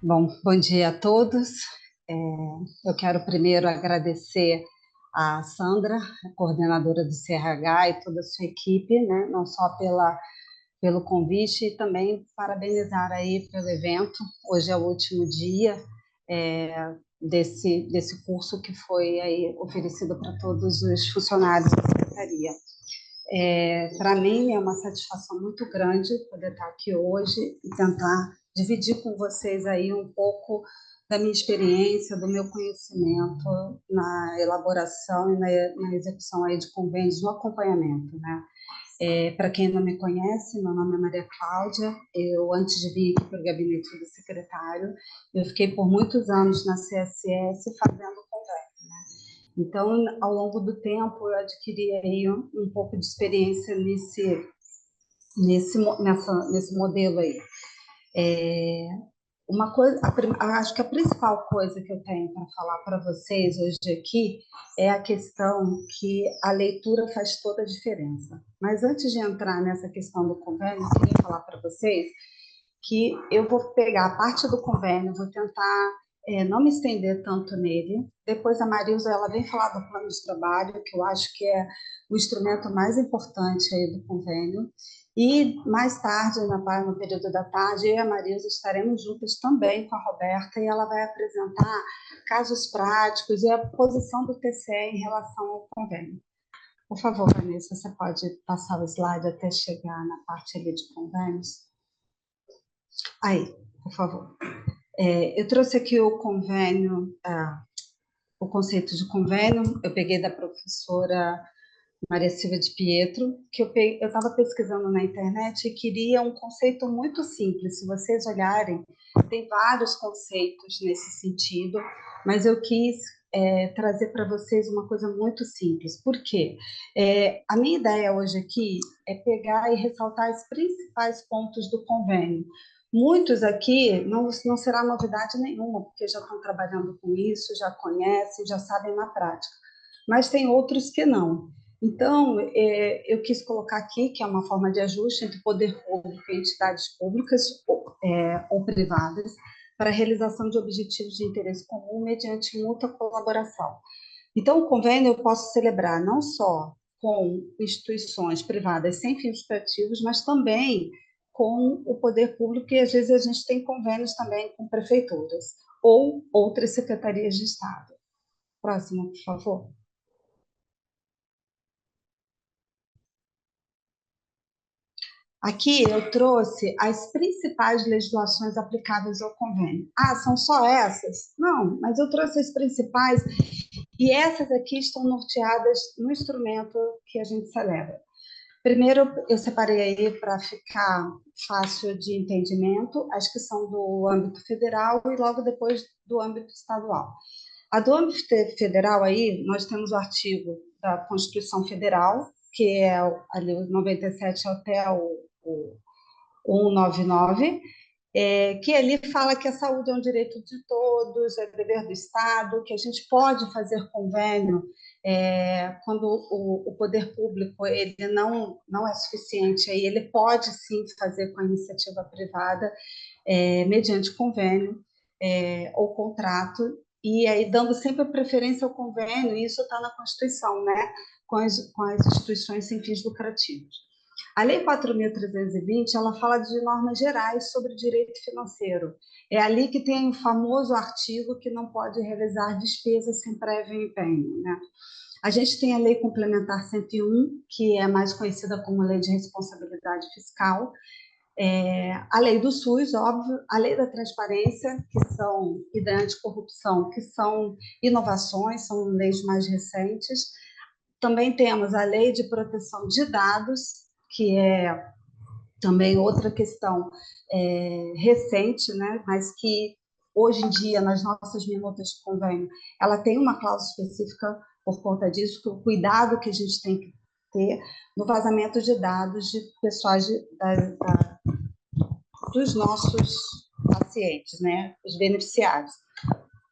Bom dia a todos. É, eu quero primeiro agradecer a Sandra, a coordenadora do CRH e toda a sua equipe, né, não só pelo convite, e também parabenizar aí pelo evento. Hoje é o último dia desse curso que foi aí oferecido para todos os funcionários da Secretaria. Para mim é uma satisfação muito grande poder estar aqui hoje e tentar dividir com vocês aí um pouco da minha experiência, do meu conhecimento na elaboração e na execução aí de convênios, no acompanhamento, né? Para quem não me conhece, meu nome é Maria Cláudia. Eu, antes de vir aqui para o gabinete do secretário, eu fiquei por muitos anos na CSS fazendo convênio. Então, ao longo do tempo, eu adquiri aí um pouco de experiência nesse modelo aí. Uma coisa, acho que a principal coisa que eu tenho para falar para vocês hoje aqui é a questão que a leitura faz toda a diferença. Mas antes de entrar nessa questão do convênio, eu queria falar para vocês que eu vou pegar a parte do convênio, vou tentar não me estender tanto nele. Depois a Marilza ela vem falar do plano de trabalho, que eu acho que é o instrumento mais importante aí do convênio. E mais tarde, no período da tarde, eu e a Marilza estaremos juntas também com a Roberta e ela vai apresentar casos práticos e a posição do TCE em relação ao convênio. Por favor, Vanessa, você pode passar o slide até chegar na parte ali de convênios? Aí, por favor. Eu trouxe aqui o convênio, o conceito de convênio, eu peguei da professora Maria Silva de Pietro, que eu estava pesquisando na internet e queria um conceito muito simples. Se vocês olharem, tem vários conceitos nesse sentido, mas eu quis trazer para vocês uma coisa muito simples. Por quê? A minha ideia hoje aqui é pegar e ressaltar os principais pontos do convênio. Muitos aqui não será novidade nenhuma, porque já estão trabalhando com isso, já conhecem, já sabem na prática. Mas tem outros que não. Então, eu quis colocar aqui que é uma forma de ajuste entre poder público e entidades públicas ou privadas para a realização de objetivos de interesse comum mediante mútua colaboração. Então, o convênio eu posso celebrar não só com instituições privadas sem fins lucrativos, mas também com o poder público, e às vezes a gente tem convênios também com prefeituras ou outras secretarias de Estado. Próximo, por favor. Aqui eu trouxe as principais legislações aplicáveis ao convênio. Ah, são só essas? Não, mas eu trouxe as principais e essas aqui estão norteadas no instrumento que a gente celebra. Primeiro, eu separei aí para ficar fácil de entendimento, as que são do âmbito federal e logo depois do âmbito estadual. A do âmbito federal aí, nós temos o artigo da Constituição Federal, que é ali o 97 até o 199, que ali fala que a saúde é um direito de todos, é dever do Estado, que a gente pode fazer convênio quando o poder público ele não é suficiente, aí ele pode sim fazer com a iniciativa privada, mediante convênio ou contrato, e aí dando sempre preferência ao convênio, e isso está na Constituição, né, com as instituições sem fins lucrativos. A Lei 4.320, ela fala de normas gerais sobre direito financeiro. É ali que tem o famoso artigo que não pode realizar despesas sem prévio empenho, né? A gente tem a Lei Complementar 101, que é mais conhecida como Lei de Responsabilidade Fiscal, a lei do SUS, óbvio, a lei da transparência, e da anticorrupção, que são inovações, são leis mais recentes. Também temos a lei de proteção de dados, que é também outra questão recente, né, mas que hoje em dia, nas nossas minutas de convênio, ela tem uma cláusula específica por conta disso, que o cuidado que a gente tem que ter no vazamento de dados de pessoas dos nossos pacientes, né, os beneficiários.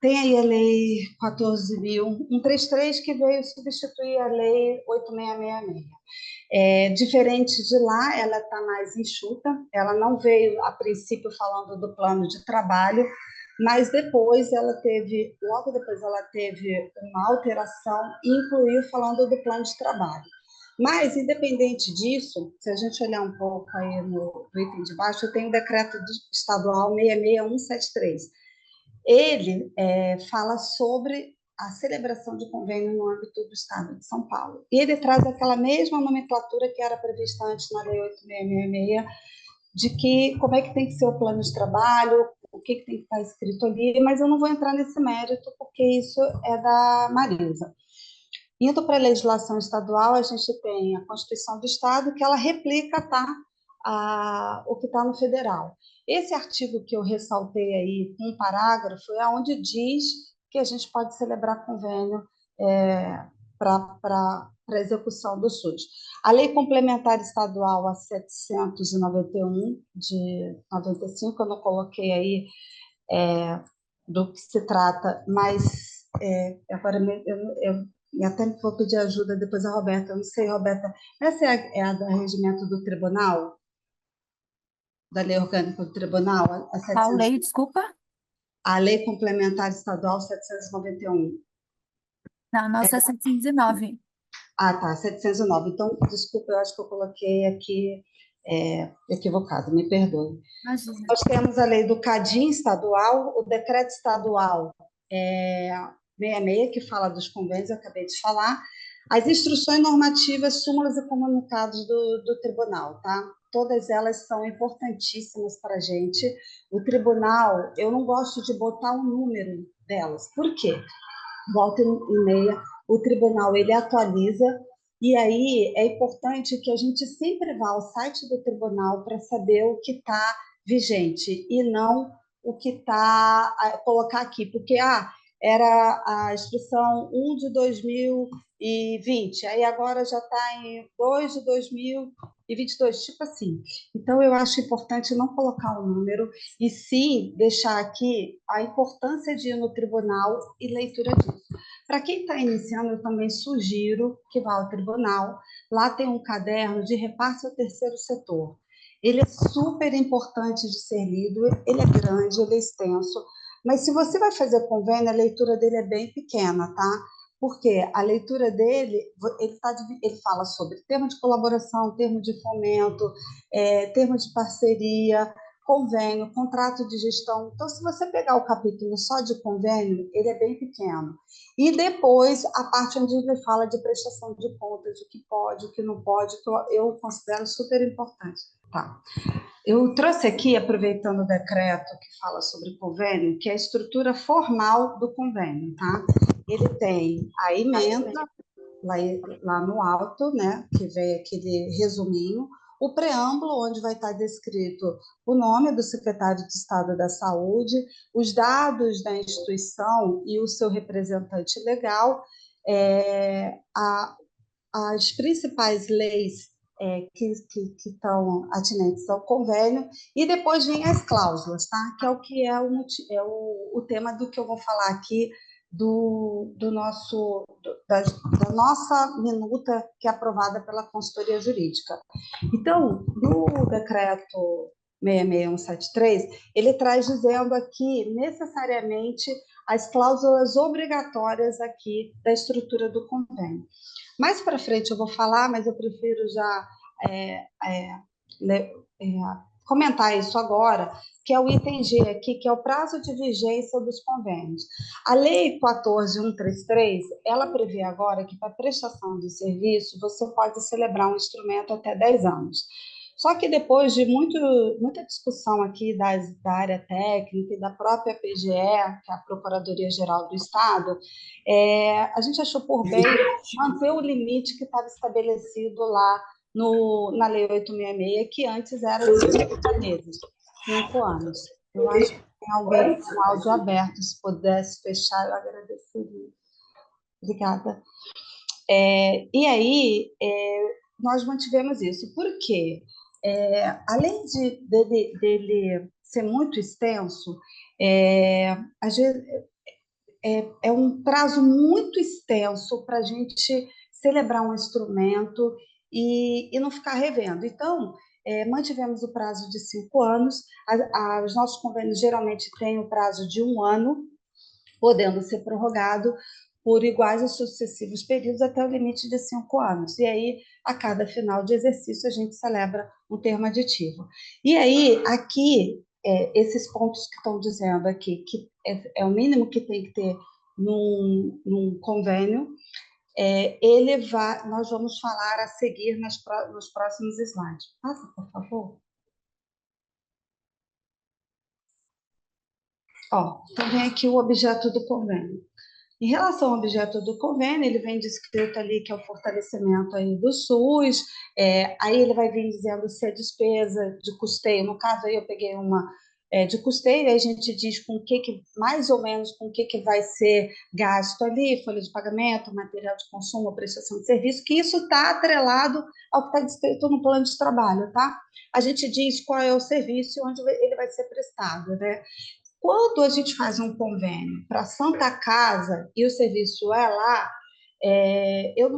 Tem aí a Lei 14.133, que veio substituir a Lei 8.666. Diferente de lá, ela está mais enxuta, ela não veio, a princípio, falando do plano de trabalho, mas depois ela teve, logo depois ela teve uma alteração e incluiu falando do plano de trabalho. Mas, independente disso, se a gente olhar um pouco aí no item de baixo, eu tenho o decreto estadual 66173. Ele fala sobre a celebração de convênio no âmbito do Estado de São Paulo. E ele traz aquela mesma nomenclatura que era prevista antes na Lei 8666, de que como é que tem que ser o plano de trabalho, o que tem que estar escrito ali, mas eu não vou entrar nesse mérito, porque isso é da Marisa. Indo para a legislação estadual, a gente tem a Constituição do Estado, que ela replica o que está no federal. Esse artigo que eu ressaltei aí, um parágrafo, é onde diz que a gente pode celebrar convênio para a execução do SUS. A Lei Complementar Estadual a 791 de 95, eu não coloquei aí do que se trata, mas agora eu até vou pedir ajuda depois a Roberta. Eu não sei, Roberta, essa é a do regimento do tribunal, da lei orgânica do tribunal, a Qual 700, lei, desculpa? a lei complementar estadual 791. Não, nossa é 709. Ah, tá, 709. Então, desculpa, eu acho que eu coloquei aqui equivocado, me perdoe. Imagina. Nós temos a lei do CADIM estadual, o decreto estadual 66, que fala dos convênios, eu acabei de falar, as instruções normativas, súmulas e comunicados do tribunal, tá? Todas elas são importantíssimas para a gente. O tribunal, eu não gosto de botar um número delas. Por quê? Volta e meia, o tribunal ele atualiza, e aí é importante que a gente sempre vá ao site do tribunal para saber o que está vigente e não o que está colocar aqui, porque era a instrução 1 de 2020, aí agora já está em 2 de 2022, tipo assim. Então, eu acho importante não colocar um número e sim deixar aqui a importância de ir no tribunal e leitura disso. Para quem está iniciando, eu também sugiro que vá ao tribunal. Lá tem um caderno de repasse ao terceiro setor. Ele é super importante de ser lido, ele é grande, ele é extenso, mas se você vai fazer convênio, a leitura dele é bem pequena, tá? Porque a leitura dele, ele fala sobre termo de colaboração, termo de fomento, termo de parceria, convênio, contrato de gestão. Então, se você pegar o capítulo só de convênio, ele é bem pequeno. E depois, a parte onde ele fala de prestação de contas, o que pode, o que não pode, que eu considero super importante. Tá. Eu trouxe aqui, aproveitando o decreto que fala sobre convênio, que é a estrutura formal do convênio, tá? Ele tem a emenda lá no alto, né, que vem aquele resuminho, o preâmbulo, onde vai estar descrito o nome do secretário de Estado da Saúde, os dados da instituição e o seu representante legal, as principais leis que estão atinentes ao convênio, e depois vem as cláusulas, tá? Que é o tema do que eu vou falar aqui, da nossa minuta que é aprovada pela consultoria jurídica. Então, no decreto 66173, ele traz dizendo aqui, necessariamente, as cláusulas obrigatórias aqui da estrutura do convênio. Mais para frente eu vou falar, mas eu prefiro já comentar isso agora, que é o item G aqui, que é o prazo de vigência dos convênios. A Lei 14.133, ela prevê agora que para prestação de serviço você pode celebrar um instrumento até 10 anos. Só que depois de muita discussão aqui da área técnica e da própria PGE, que é a Procuradoria-Geral do Estado, a gente achou por bem manter o limite que estava estabelecido lá na Lei 866, que antes era de 50 meses, 5 anos. Eu acho que tem alguém com o áudio aberto, se pudesse fechar, eu agradeceria. Obrigada. E aí, nós mantivemos isso. Por quê? Além dele ser muito extenso, é um prazo muito extenso para a gente celebrar um instrumento e não ficar revendo. Então, mantivemos o prazo de 5 anos, os nossos convênios geralmente têm o prazo de 1 ano, podendo ser prorrogado por iguais e sucessivos períodos até o limite de 5 anos. E aí, a cada final de exercício, a gente celebra um termo aditivo. E aí, aqui, esses pontos que estão dizendo aqui, que é o mínimo que tem que ter num convênio, nós vamos falar a seguir nos próximos slides. Passa, por favor. Então vem aqui o objeto do convênio. Em relação ao objeto do convênio, ele vem descrito ali que é o fortalecimento aí do SUS, aí ele vai vir dizendo se é despesa de custeio, no caso aí eu peguei uma de custeio, aí a gente diz com o que mais ou menos com o que vai ser gasto ali, folha de pagamento, material de consumo, prestação de serviço, que isso está atrelado ao que está descrito no plano de trabalho, tá? A gente diz qual é o serviço e onde ele vai ser prestado, né? Quando a gente faz um convênio para a Santa Casa e o serviço é lá, eu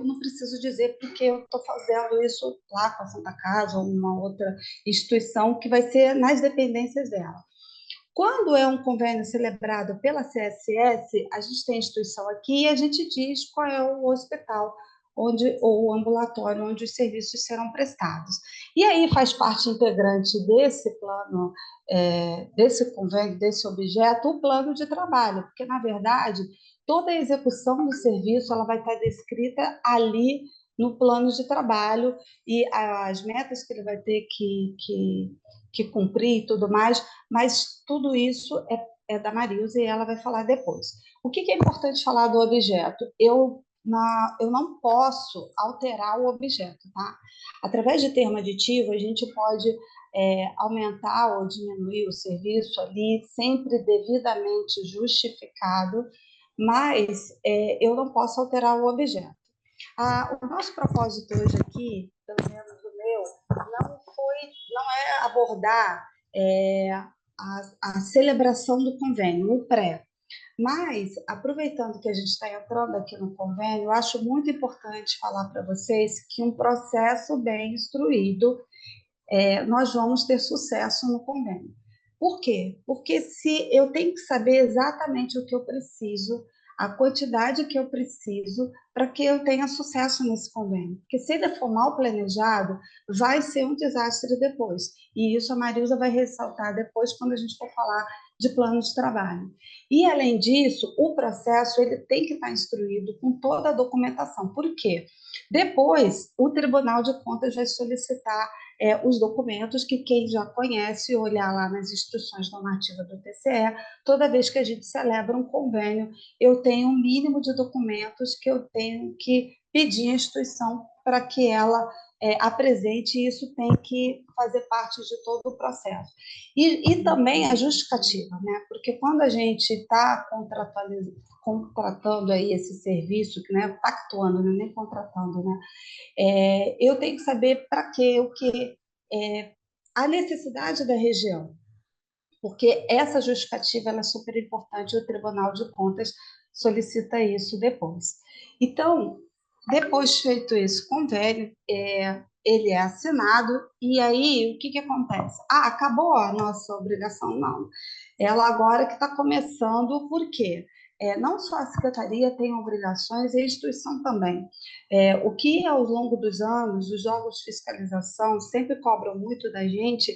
não preciso dizer porque eu estou fazendo isso lá com a Santa Casa ou uma outra instituição que vai ser nas dependências dela. Quando é um convênio celebrado pela CSS, a gente tem a instituição aqui e a gente diz qual é o hospital ou o ambulatório onde os serviços serão prestados. E aí faz parte integrante desse plano, desse convênio, desse objeto, o plano de trabalho, porque, na verdade, toda a execução do serviço ela vai estar descrita ali no plano de trabalho e as metas que ele vai ter que cumprir e tudo mais, mas tudo isso é da Marilza e ela vai falar depois. O que é importante falar do objeto? Eu não posso alterar o objeto, tá? Através de termo aditivo, a gente pode aumentar ou diminuir o serviço ali, sempre devidamente justificado, mas eu não posso alterar o objeto. O nosso propósito hoje aqui, pelo menos o meu, não é abordar a celebração do convênio, o pré. Mas, aproveitando que a gente está entrando aqui no convênio, eu acho muito importante falar para vocês que um processo bem instruído, nós vamos ter sucesso no convênio. Por quê? Porque se eu tenho que saber exatamente o que eu preciso, a quantidade que eu preciso para que eu tenha sucesso nesse convênio. Porque se ele for mal planejado, vai ser um desastre depois. E isso a Marilza vai ressaltar depois quando a gente for falar de plano de trabalho. E, além disso, o processo ele tem que estar instruído com toda a documentação. Por quê? Depois, o Tribunal de Contas vai solicitar os documentos que quem já conhece, olhar lá nas instruções normativas do TCE, toda vez que a gente celebra um convênio, eu tenho um mínimo de documentos que eu tenho que pedir à instituição para que ela apresente, e isso tem que fazer parte de todo o processo. E também a justificativa, né? Porque quando a gente está contratando aí esse serviço, né? Pactuando, né? Nem contratando, né? Eu tenho que saber para quê, o que, a necessidade da região, porque essa justificativa ela é super importante, o Tribunal de Contas solicita isso depois. Então, depois feito esse convênio, ele é assinado, e aí o que acontece? Acabou a nossa obrigação? Não. Ela agora que está começando, por quê? Não só a secretaria tem obrigações, e a instituição também. O que, ao longo dos anos, os órgãos de fiscalização sempre cobram muito da gente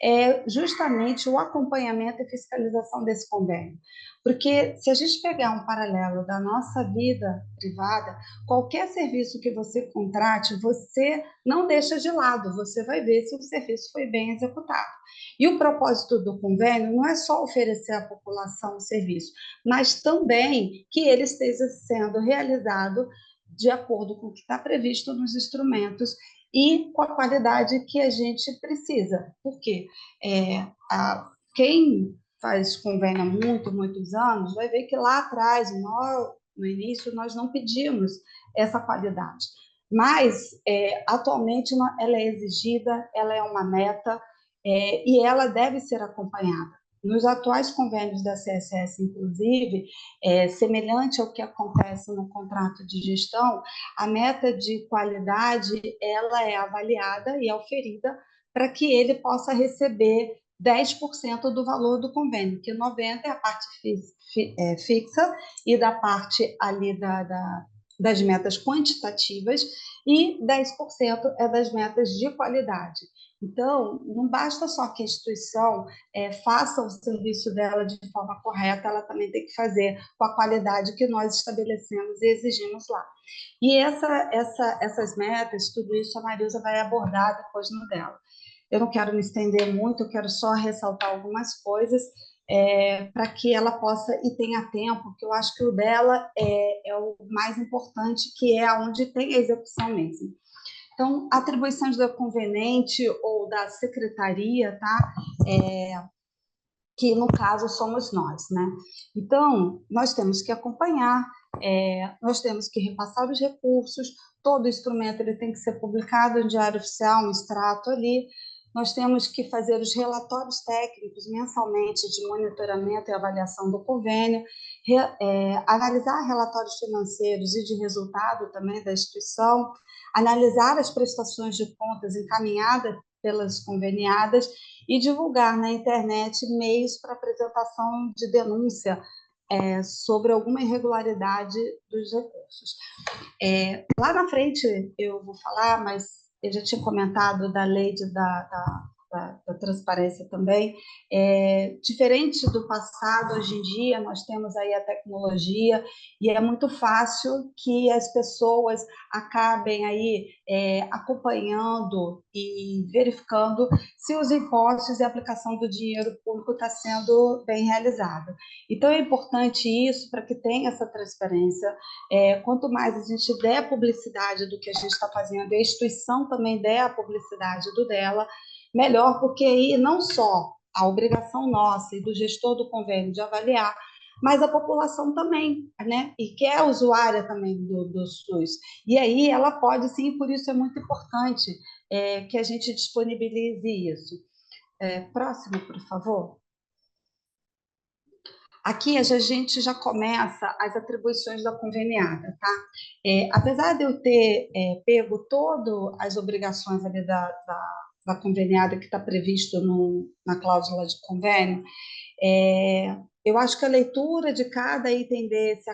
é justamente o acompanhamento e fiscalização desse convênio. Porque se a gente pegar um paralelo da nossa vida privada, qualquer serviço que você contrate, você não deixa de lado, você vai ver se o serviço foi bem executado. E o propósito do convênio não é só oferecer à população o serviço, mas também que ele esteja sendo realizado de acordo com o que está previsto nos instrumentos e com a qualidade que a gente precisa. Por quê? Quem faz convênio há muitos anos vai ver que lá atrás, no início, nós não pedimos essa qualidade. Mas, atualmente, ela é exigida, ela é uma meta, e ela deve ser acompanhada. nos atuais convênios da CSS, inclusive, semelhante ao que acontece no contrato de gestão, a meta de qualidade ela é avaliada e auferida para que ele possa receber 10% do valor do convênio, que 90% é a parte fixa e da parte ali das metas quantitativas e 10% é das metas de qualidade. Então, não basta só que a instituição faça o serviço dela de forma correta, ela também tem que fazer com a qualidade que nós estabelecemos e exigimos lá. E essas metas, tudo isso a Marilza vai abordar depois no dela. Eu não quero me estender muito, eu quero só ressaltar algumas coisas para que ela possa e tenha tempo, que eu acho que o dela é o mais importante, que é onde tem a execução mesmo. Então, atribuições da conveniente ou da secretaria, tá? Que no caso somos nós, né? Então, nós temos que acompanhar, nós temos que repassar os recursos, todo instrumento ele tem que ser publicado em Diário Oficial, um extrato ali, nós temos que fazer os relatórios técnicos mensalmente de monitoramento e avaliação do convênio, analisar relatórios financeiros e de resultado também da instituição, analisar as prestações de contas encaminhadas pelas conveniadas e divulgar na internet meios para apresentação de denúncia sobre alguma irregularidade dos recursos. Lá na frente eu vou falar, mas eu já tinha comentado da lei da transparência também. Diferente do passado, hoje em dia nós temos aí a tecnologia e é muito fácil que as pessoas acabem aí acompanhando e verificando se os impostos e a aplicação do dinheiro público está sendo bem realizada. Então é importante isso para que tenha essa transparência. Quanto mais a gente der publicidade do que a gente está fazendo, e a instituição também der a publicidade do dela, melhor, porque aí não só a obrigação nossa e do gestor do convênio de avaliar, mas a população também, né? E que é usuária também do SUS. E aí ela pode, sim, por isso é muito importante que a gente disponibilize isso. Próximo, por favor. Aqui a gente já começa as atribuições da conveniada, tá? Apesar de eu ter pego todas as obrigações ali da conveniada que está previsto na cláusula de convênio, eu acho que a leitura de cada item desse,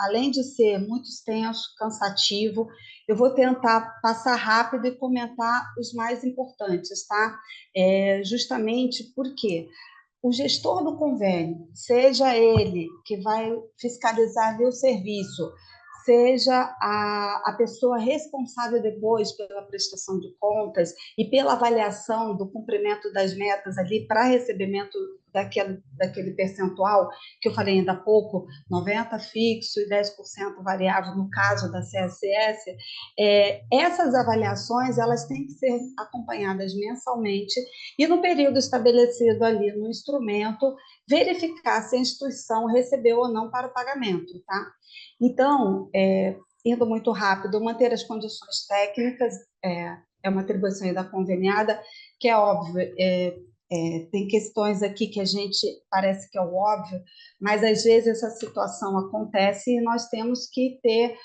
além de ser muito extenso, cansativo, eu vou tentar passar rápido e comentar os mais importantes, tá? Justamente porque o gestor do convênio, seja ele que vai fiscalizar o serviço, seja a pessoa responsável depois pela prestação de contas e pela avaliação do cumprimento das metas ali para recebimento daquele percentual que eu falei ainda há pouco, 90% fixo e 10% variável no caso da CSS, essas avaliações elas têm que ser acompanhadas mensalmente e no período estabelecido ali no instrumento, verificar se a instituição recebeu ou não para o pagamento, tá? Então, indo muito rápido, manter as condições técnicas é uma atribuição da conveniada, que é óbvio, tem questões aqui que a gente parece que é o óbvio, mas às vezes essa situação acontece e nós temos que ter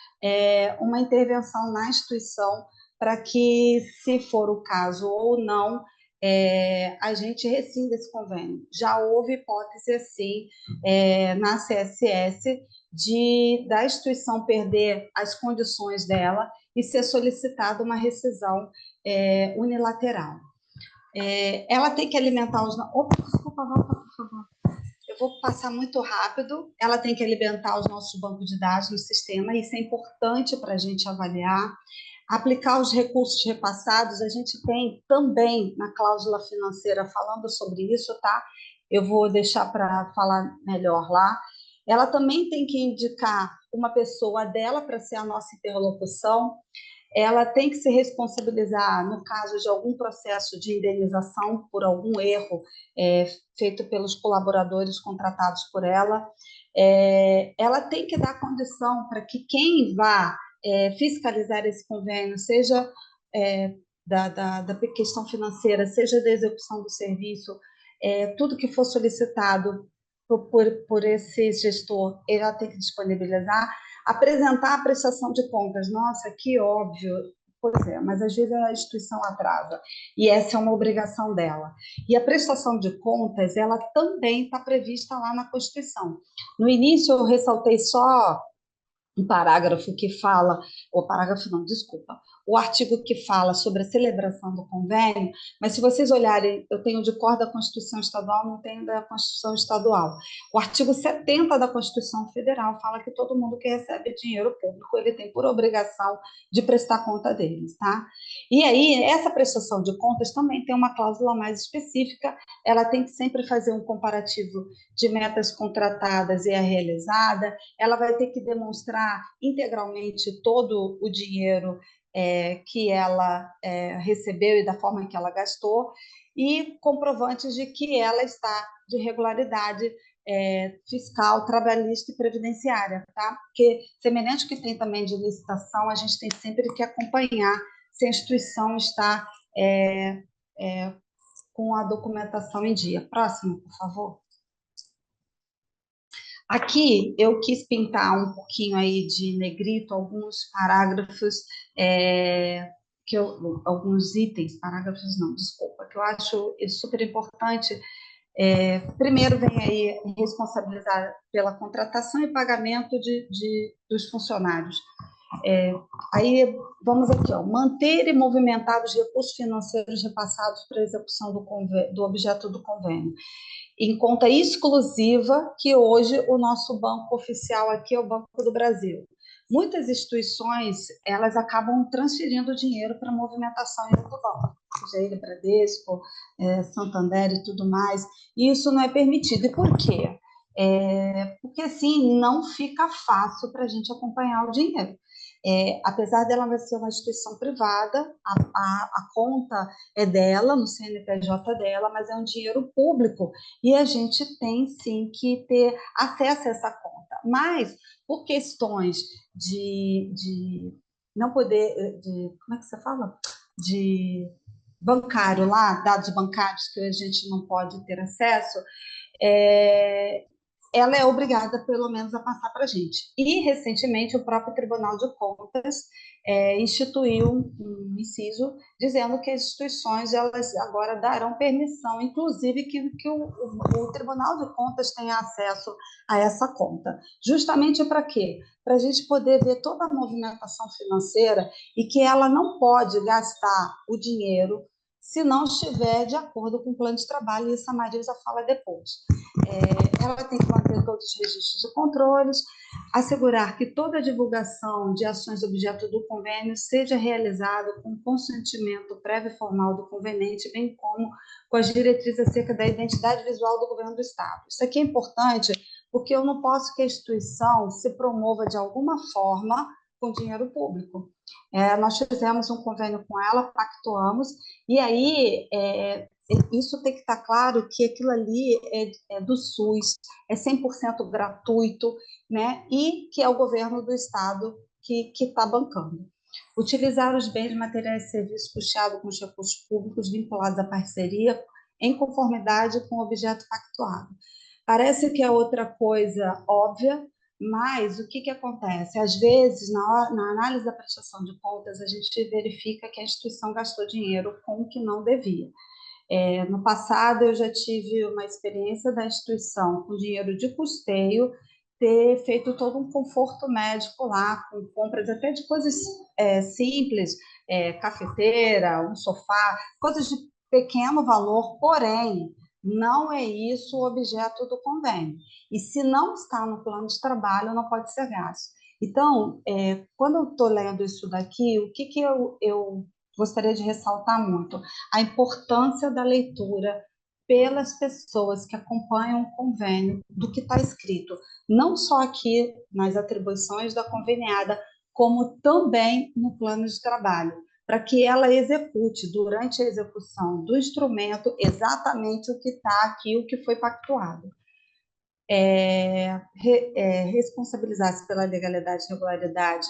uma intervenção na instituição para que, se for o caso ou não, a gente rescinda esse convênio. Já houve hipótese, assim, na CSS, da instituição perder as condições dela e ser solicitada uma rescisão unilateral. Ela tem que alimentar os... Opa, desculpa, volta, por favor. Eu vou passar muito rápido. Ela tem que alimentar os nossos bancos de dados no sistema, isso é importante para a gente avaliar. Aplicar os recursos repassados, a gente tem também na cláusula financeira falando sobre isso, tá? Eu vou deixar para falar melhor lá. Ela também tem que indicar uma pessoa dela para ser a nossa interlocução. Ela tem que se responsabilizar no caso de algum processo de indenização por algum erro feito pelos colaboradores contratados por ela. Ela tem que dar condição para que quem vá fiscalizar esse convênio, seja da questão financeira, seja da execução do serviço, tudo que for solicitado por esse gestor, ele já tem que disponibilizar, apresentar a prestação de contas. Nossa, que óbvio. Pois é, mas às vezes a instituição atrasa, e essa é uma obrigação dela. E a prestação de contas, ela também está prevista lá na Constituição. No início, eu ressaltei só um parágrafo que fala, o parágrafo não, desculpa, o artigo que fala sobre a celebração do convênio, mas se vocês olharem, eu tenho de cor da Constituição Estadual, não tenho da Constituição Estadual. O artigo 70 da Constituição Federal fala que todo mundo que recebe dinheiro público, ele tem por obrigação de prestar conta deles, tá? E aí, essa prestação de contas também tem uma cláusula mais específica, ela tem que sempre fazer um comparativo de metas contratadas e a realizada, ela vai ter que demonstrar integralmente todo o dinheiro que ela recebeu e da forma que ela gastou, e comprovantes de que ela está de regularidade fiscal, trabalhista e previdenciária, tá? Porque, semelhante ao que tem também de licitação, a gente tem sempre que acompanhar se a instituição está com a documentação em dia. Próximo, por favor. Aqui eu quis pintar um pouquinho aí de negrito alguns parágrafos, alguns itens, parágrafos não, desculpa, que eu acho super importante. Primeiro vem aí responsabilizar pela contratação e pagamento dos funcionários. Aí vamos aqui, ó, manter e movimentar os recursos financeiros repassados para a execução do objeto do convênio em conta exclusiva, que hoje o nosso banco oficial aqui é o Banco do Brasil. Muitas instituições, elas acabam transferindo dinheiro para movimentação em outro banco, seja ele Bradesco, Santander e tudo mais, e isso não é permitido. E por quê? Porque, assim, não fica fácil para a gente acompanhar o dinheiro. Apesar dela ser uma instituição privada, a conta é dela, no CNPJ dela, mas é um dinheiro público e a gente tem sim que ter acesso a essa conta. Mas por questões de não poder, como é que você fala? De bancário lá, dados bancários que a gente não pode ter acesso, é, ela é obrigada, pelo menos, a passar para a gente. E, recentemente, o próprio Tribunal de Contas instituiu um inciso dizendo que as instituições elas agora darão permissão, inclusive que o Tribunal de Contas tenha acesso a essa conta. Justamente para quê? Para a gente poder ver toda a movimentação financeira e que ela não pode gastar o dinheiro se não estiver de acordo com o plano de trabalho, e isso a Marisa fala depois. Ela tem que manter todos os registros de controles, assegurar que toda a divulgação de ações objeto do convênio seja realizada com consentimento prévio e formal do conveniente, bem como com as diretrizes acerca da identidade visual do governo do Estado. Isso aqui é importante porque eu não posso que a instituição se promova de alguma forma com dinheiro público. Nós fizemos um convênio com ela, pactuamos, e aí isso tem que estar claro que aquilo ali é do SUS, é 100% gratuito, né? E que é o governo do Estado que está bancando. Utilizar os bens, materiais e serviços custeados com os recursos públicos vinculados à parceria em conformidade com o objeto pactuado. Parece que é outra coisa óbvia, mas o que acontece? Às vezes, na análise da prestação de contas, a gente verifica que a instituição gastou dinheiro com o que não devia. No passado, eu já tive uma experiência da instituição com dinheiro de custeio, ter feito todo um conforto médico lá, com compras até de coisas simples, cafeteira, um sofá, coisas de pequeno valor, porém, não é isso o objeto do convênio. E se não está no plano de trabalho, não pode ser gasto. Então, quando eu estou lendo isso daqui, o que eu gostaria de ressaltar muito? A importância da leitura pelas pessoas que acompanham o convênio do que está escrito, não só aqui nas atribuições da conveniada, como também no plano de trabalho, para que ela execute, durante a execução do instrumento, exatamente o que está aqui, o que foi pactuado. Responsabilizar-se pela legalidade e regularidade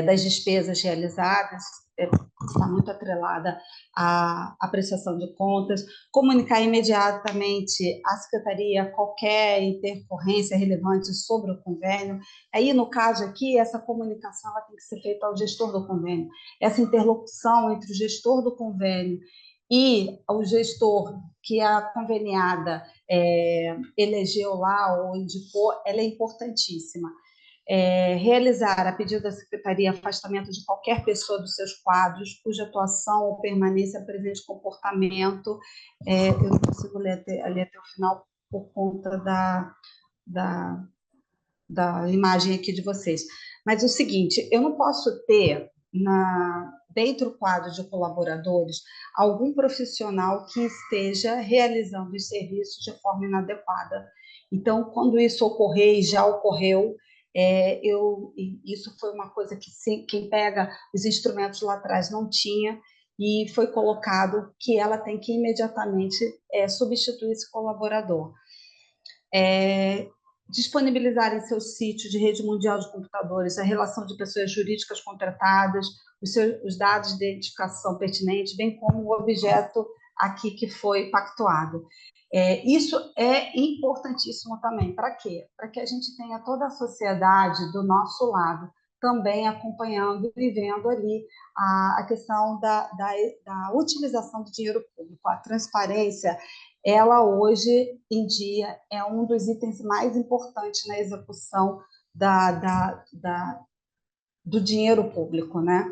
das despesas realizadas, está muito atrelada à prestação de contas, comunicar imediatamente à secretaria qualquer intercorrência relevante sobre o convênio. Aí, no caso aqui, essa comunicação ela tem que ser feita ao gestor do convênio. Essa interlocução entre o gestor do convênio e o gestor que a conveniada elegeu lá ou indicou, ela é importantíssima. Realizar, a pedido da Secretaria, afastamento de qualquer pessoa dos seus quadros cuja atuação ou permanência apresente comportamento, eu não consigo ler até o final por conta da imagem aqui de vocês, mas é o seguinte, eu não posso ter dentro do quadro de colaboradores algum profissional que esteja realizando os serviços de forma inadequada. Então, quando isso ocorrer, e já ocorreu, isso foi uma coisa que quem pega os instrumentos lá atrás não tinha, e foi colocado que ela tem que imediatamente substituir esse colaborador. Disponibilizar em seu sítio de rede mundial de computadores a relação de pessoas jurídicas contratadas, os dados de identificação pertinentes, bem como o objeto aqui que foi pactuado. Isso é importantíssimo também. Para quê? Para que a gente tenha toda a sociedade do nosso lado também acompanhando e vendo ali a questão da utilização do dinheiro público. A transparência, ela hoje em dia é um dos itens mais importantes na execução do dinheiro público, né?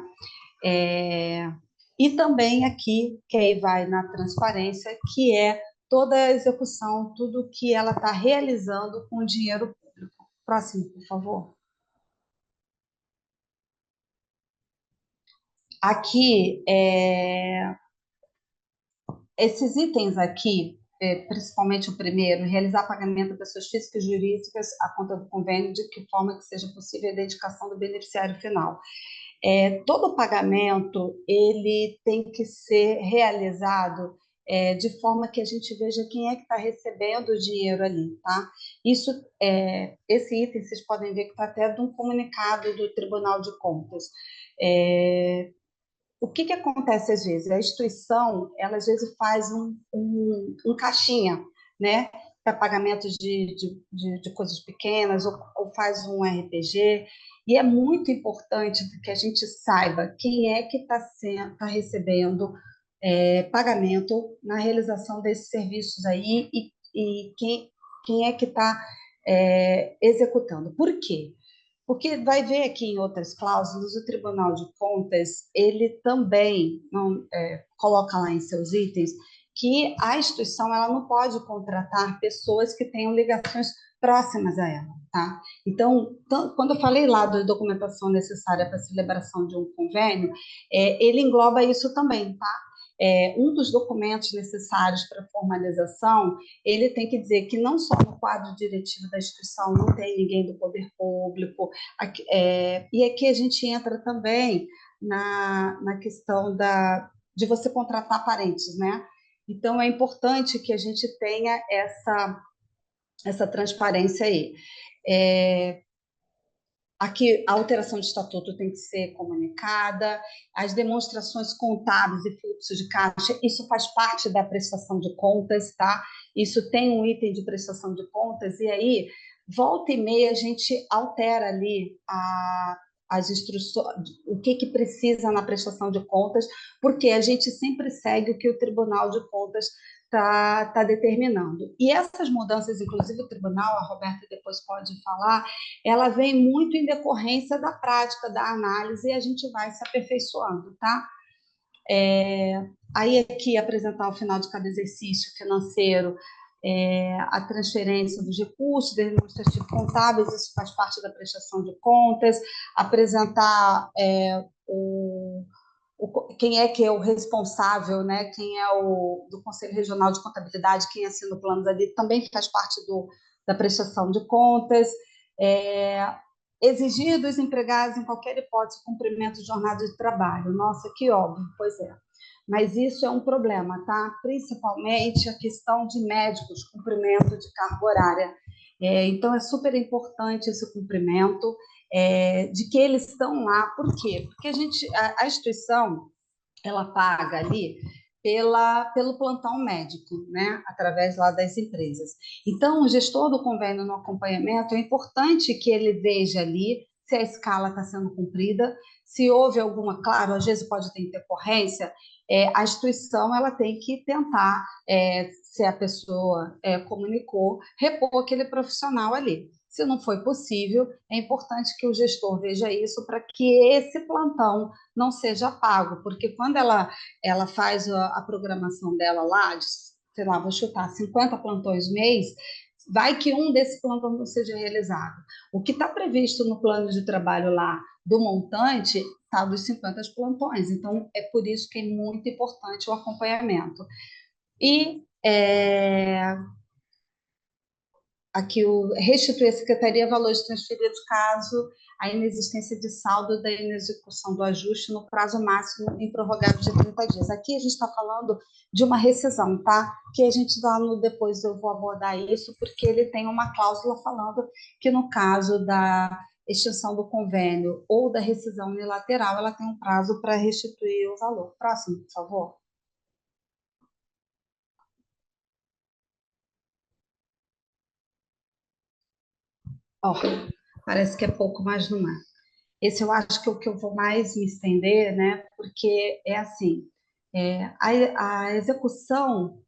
E também aqui, que aí vai na transparência, que é toda a execução, tudo que ela está realizando com o dinheiro público. Próximo, por favor. Aqui, esses itens aqui, principalmente o primeiro, realizar pagamento a pessoas físicas e jurídicas à conta do convênio, de que forma que seja possível a identificação do beneficiário final. Todo pagamento ele tem que ser realizado de forma que a gente veja quem é que está recebendo o dinheiro ali, tá? Esse item vocês podem ver que está até de um comunicado do Tribunal de Contas. O que acontece às vezes? A instituição, ela às vezes faz um caixinha, né? Para pagamento de coisas pequenas, ou faz um RPG, e é muito importante que a gente saiba quem é que está recebendo pagamento na realização desses serviços aí e quem é que está executando. Por quê? Porque vai ver aqui em outras cláusulas, o Tribunal de Contas, ele também coloca lá em seus itens que a instituição ela não pode contratar pessoas que tenham ligações próximas a ela, tá? Então, quando eu falei lá da documentação necessária para a celebração de um convênio, ele engloba isso também, tá? Um dos documentos necessários para a formalização, ele tem que dizer que não só no quadro diretivo da instituição não tem ninguém do poder público, e aqui a gente entra também na questão de você contratar parentes, né? Então, é importante que a gente tenha essa transparência aí. Aqui, a alteração de estatuto tem que ser comunicada, as demonstrações contábeis e fluxo de caixa, isso faz parte da prestação de contas, tá? Isso tem um item de prestação de contas, e aí, volta e meia, a gente altera ali as instruções, o que precisa na prestação de contas, porque a gente sempre segue o que o Tribunal de Contas está determinando. E essas mudanças, inclusive o tribunal, a Roberta depois pode falar, ela vem muito em decorrência da prática, da análise, e a gente vai se aperfeiçoando, tá? Aí aqui apresentar ao final de cada exercício financeiro a transferência dos recursos, demonstrativos contábeis, isso faz parte da prestação de contas, apresentar quem é que é o responsável, né? Quem é o do Conselho Regional de Contabilidade, quem assina o plano ali, também faz parte da prestação de contas. Exigir dos empregados, em qualquer hipótese, cumprimento de jornada de trabalho. Nossa, que óbvio, pois é. Mas isso é um problema, tá? Principalmente a questão de médicos, cumprimento de carga horária. Então, é super importante esse cumprimento. de que eles estão lá. Por quê? Porque a instituição ela paga ali pelo plantão médico, né, através lá das empresas. Então, o gestor do convênio no acompanhamento, é importante que ele veja ali se a escala está sendo cumprida, se houve alguma, claro, às vezes pode ter intercorrência, a instituição ela tem que tentar, se a pessoa comunicou, repor aquele profissional ali. Se não foi possível, é importante que o gestor veja isso para que esse plantão não seja pago, porque quando ela faz a programação dela lá, de, sei lá, vou chutar, 50 plantões mês, vai que um desses plantões não seja realizado. O que está previsto no plano de trabalho lá do montante está dos 50 plantões, então é por isso que é muito importante o acompanhamento. E aqui restituir à Secretaria valores transferidos caso a inexistência de saldo da inexecução do ajuste no prazo máximo improrrogável de 30 dias. Aqui a gente está falando de uma rescisão, tá? Que a gente dá depois eu vou abordar isso, porque ele tem uma cláusula falando que no caso da extinção do convênio ou da rescisão unilateral, ela tem um prazo para restituir o valor. Próximo, por favor. Ó, parece que é pouco, mas não é. Esse eu acho que é o que eu vou mais me estender, né? Porque é assim, a execução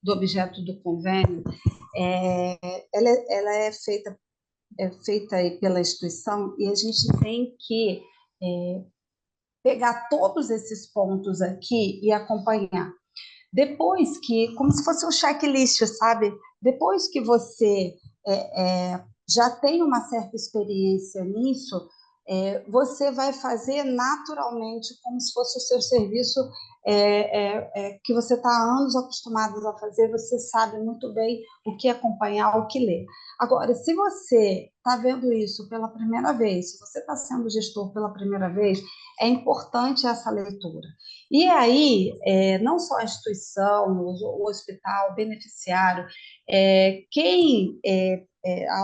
do objeto do convênio, ela é feita aí pela instituição e a gente tem que pegar todos esses pontos aqui e acompanhar. Depois que, como se fosse um checklist, sabe? Depois que você já tem uma certa experiência nisso, você vai fazer naturalmente como se fosse o seu serviço que você está há anos acostumado a fazer, você sabe muito bem o que acompanhar, o que ler. Agora, se você está vendo isso pela primeira vez, se você está sendo gestor pela primeira vez, é importante essa leitura. E aí, não só a instituição, o hospital, o beneficiário,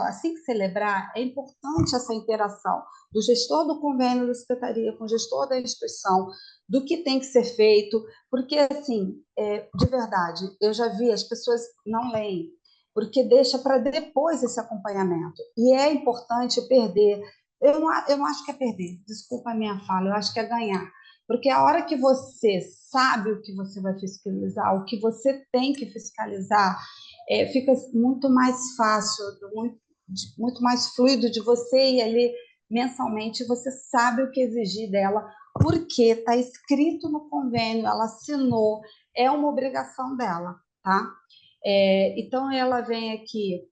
assim que celebrar, é importante essa interação do gestor do convênio da secretaria com o gestor da instituição, do que tem que ser feito, porque, assim, de verdade, eu já vi, as pessoas não leem, porque deixa para depois esse acompanhamento. E é importante perder. Eu não acho que é perder, desculpa a minha fala, eu acho que é ganhar. Porque a hora que você sabe o que você vai fiscalizar, o que você tem que fiscalizar, fica muito mais fácil, muito mais fluido de você ir ali mensalmente, você sabe o que exigir dela, porque está escrito no convênio, ela assinou, é uma obrigação dela, tá? Então, ela vem aqui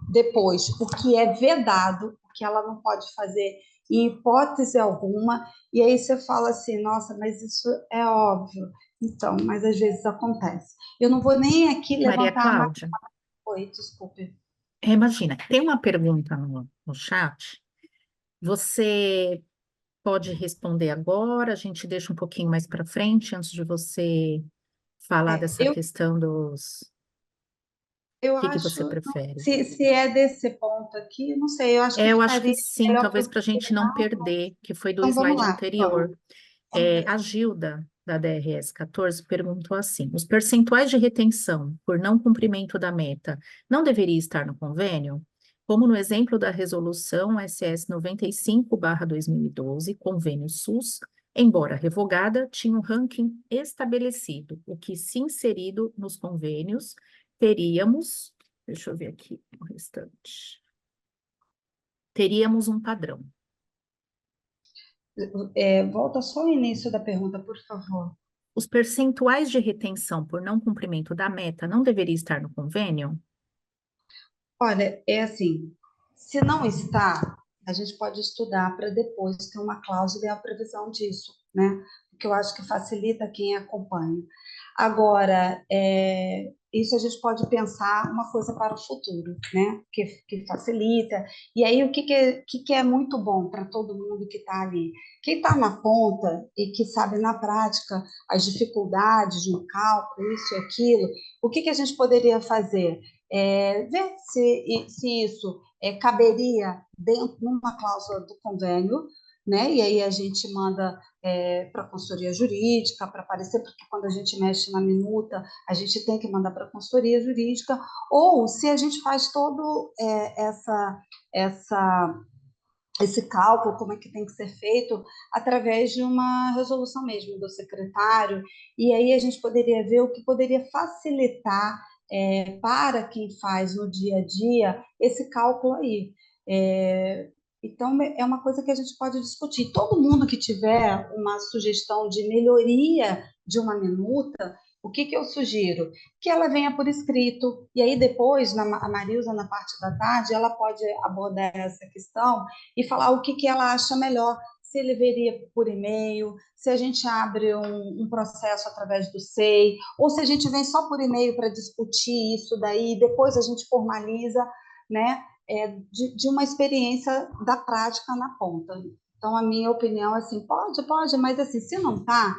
depois, o que é vedado, o que ela não pode fazer em hipótese alguma, e aí você fala assim, nossa, mas isso é óbvio. Então, mas às vezes acontece. Eu não vou nem aqui Maria levantar mais. Cláudia, Oi, desculpe. imagina, tem uma pergunta no chat. Você pode responder agora, a gente deixa um pouquinho mais para frente, antes de você falar dessa Eu, questão dos. eu O que que acho, você prefere? se é desse ponto aqui, não sei, eu acho que Eu acho que ficaria sim, melhor talvez para para a gente não perder, que foi do Então, vamos slide lá, vamos. anterior. Vamos ver. A Gilda, da DRS 14, perguntou assim: os percentuais de retenção por não cumprimento da meta não deveria estar no convênio? Como no exemplo da resolução SS 95/2012, convênio SUS, embora revogada, tinha um ranking estabelecido, o que, se inserido nos convênios, teríamos, deixa eu ver aqui o restante, teríamos um padrão. Volta só ao início da pergunta, por favor. Os percentuais de retenção por não cumprimento da meta não deveria estar no convênio? Olha, é assim, se não está, a gente pode estudar para depois ter uma cláusula e a previsão disso, né? Porque eu acho que facilita quem acompanha. Agora, isso a gente pode pensar uma coisa para o futuro, né? Que facilita. E aí, o que é muito bom para todo mundo que está ali? Quem está na ponta e que sabe na prática as dificuldades no cálculo, isso e aquilo, o que a gente poderia fazer? Ver se isso caberia dentro numa cláusula do convênio, né? E aí a gente manda para a consultoria jurídica para aparecer, porque quando a gente mexe na minuta, a gente tem que mandar para a consultoria jurídica, ou se a gente faz todo essa esse cálculo, como é que tem que ser feito, através de uma resolução mesmo do secretário, e aí a gente poderia ver o que poderia facilitar para quem faz no dia a dia esse cálculo aí. Então, é uma coisa que a gente pode discutir. Todo mundo que tiver uma sugestão de melhoria de uma minuta, o que eu sugiro? Que ela venha por escrito, e aí depois, a Marilza, na parte da tarde, ela pode abordar essa questão e falar o que ela acha melhor, se ele veria por e-mail, se a gente abre um processo através do SEI, ou se a gente vem só por e-mail para discutir isso daí, depois a gente formaliza, né, de uma experiência da prática na ponta. Então, a minha opinião é assim, pode, mas assim, se não está,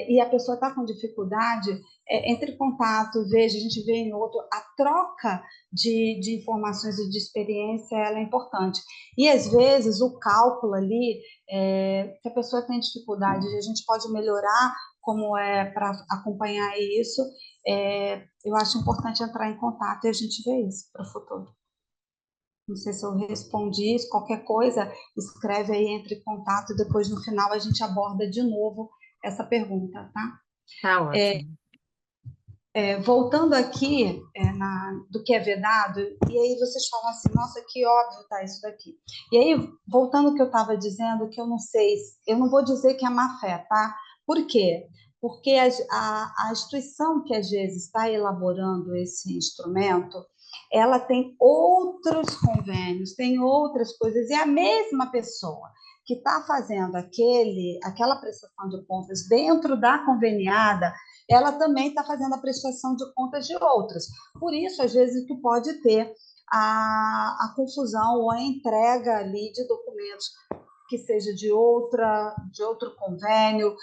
e a pessoa está com dificuldade, entre em contato, veja, a gente vê em outro, a troca de informações e de experiência ela é importante. E, às vezes, o cálculo ali, se a pessoa tem dificuldade, a gente pode melhorar como é para acompanhar isso, eu acho importante entrar em contato e a gente ver isso para o futuro. Não sei se eu respondi isso, qualquer coisa, escreve aí, entre em contato, e depois no final a gente aborda de novo essa pergunta, tá? Tá ótimo. Voltando aqui do que é vedado, e aí vocês falam assim, nossa, que óbvio tá isso daqui. E aí, voltando ao que eu estava dizendo, que eu não sei, eu não vou dizer que é má fé, tá? Por quê? Porque a instituição que às vezes está elaborando esse instrumento, ela tem outros convênios, tem outras coisas, e a mesma pessoa que está fazendo aquela prestação de contas dentro da conveniada, ela também está fazendo a prestação de contas de outras. Por isso, às vezes, que pode ter a confusão ou a entrega ali de documentos que seja de outro convênio,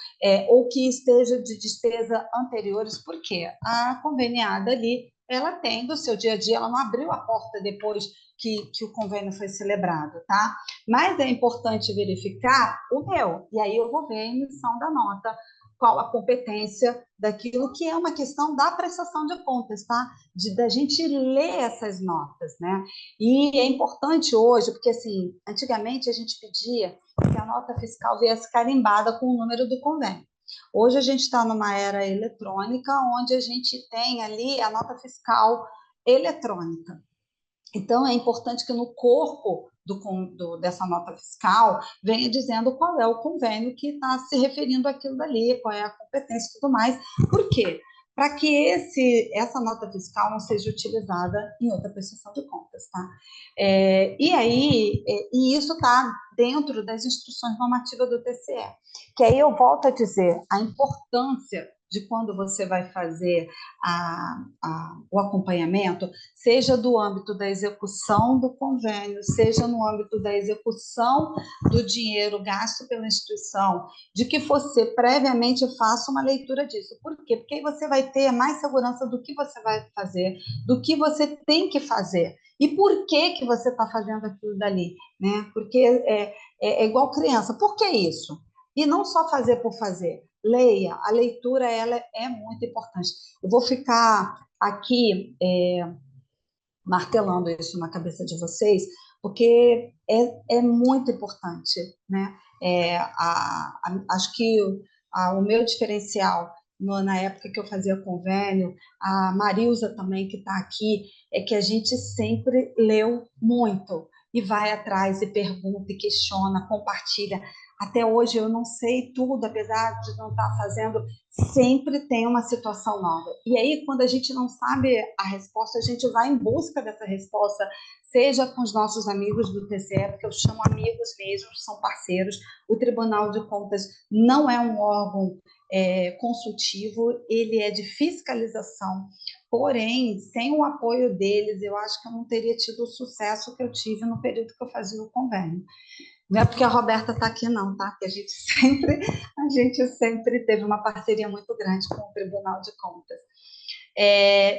ou que esteja de despesa anteriores, porque a conveniada ali, ela tem do seu dia a dia, ela não abriu a porta depois que o convênio foi celebrado, tá? Mas é importante verificar o meu, e aí eu vou ver a emissão da nota, qual a competência daquilo que é uma questão da prestação de contas, tá? Da gente ler essas notas, né? E é importante hoje, porque assim, antigamente a gente pedia que a nota fiscal viesse carimbada com o número do convênio. Hoje a gente está numa era eletrônica, onde a gente tem ali a nota fiscal eletrônica. Então, é importante que no corpo dessa nota fiscal venha dizendo qual é o convênio que está se referindo àquilo dali, qual é a competência e tudo mais. Por quê? Para que essa nota fiscal não seja utilizada em outra prestação de contas, tá? E isso está dentro das instruções normativas do TCE, que aí eu volto a dizer a importância de quando você vai fazer o acompanhamento, seja do âmbito da execução do convênio, seja no âmbito da execução do dinheiro gasto pela instituição, de que você previamente faça uma leitura disso. Por quê? Porque aí você vai ter mais segurança do que você vai fazer, do que você tem que fazer. E por que você está fazendo aquilo dali? Né? Porque é igual criança. Por que isso? E não só fazer por fazer. Leia. A leitura ela é muito importante. Eu vou ficar aqui martelando isso na cabeça de vocês, porque é muito importante, né? Acho que o meu diferencial na época que eu fazia convênio, a Marilza também que está aqui, é que a gente sempre leu muito e vai atrás e pergunta e questiona, compartilha. Até hoje eu não sei tudo, apesar de não estar fazendo, sempre tem uma situação nova. E aí, quando a gente não sabe a resposta, a gente vai em busca dessa resposta, seja com os nossos amigos do TCE, porque eu chamo amigos mesmo, são parceiros. O Tribunal de Contas não é um órgão consultivo, ele é de fiscalização. Porém, sem o apoio deles, eu acho que eu não teria tido o sucesso que eu tive no período que eu fazia o convênio. Não é porque a Roberta está aqui, não, tá? Porque a gente sempre teve uma parceria muito grande com o Tribunal de Contas.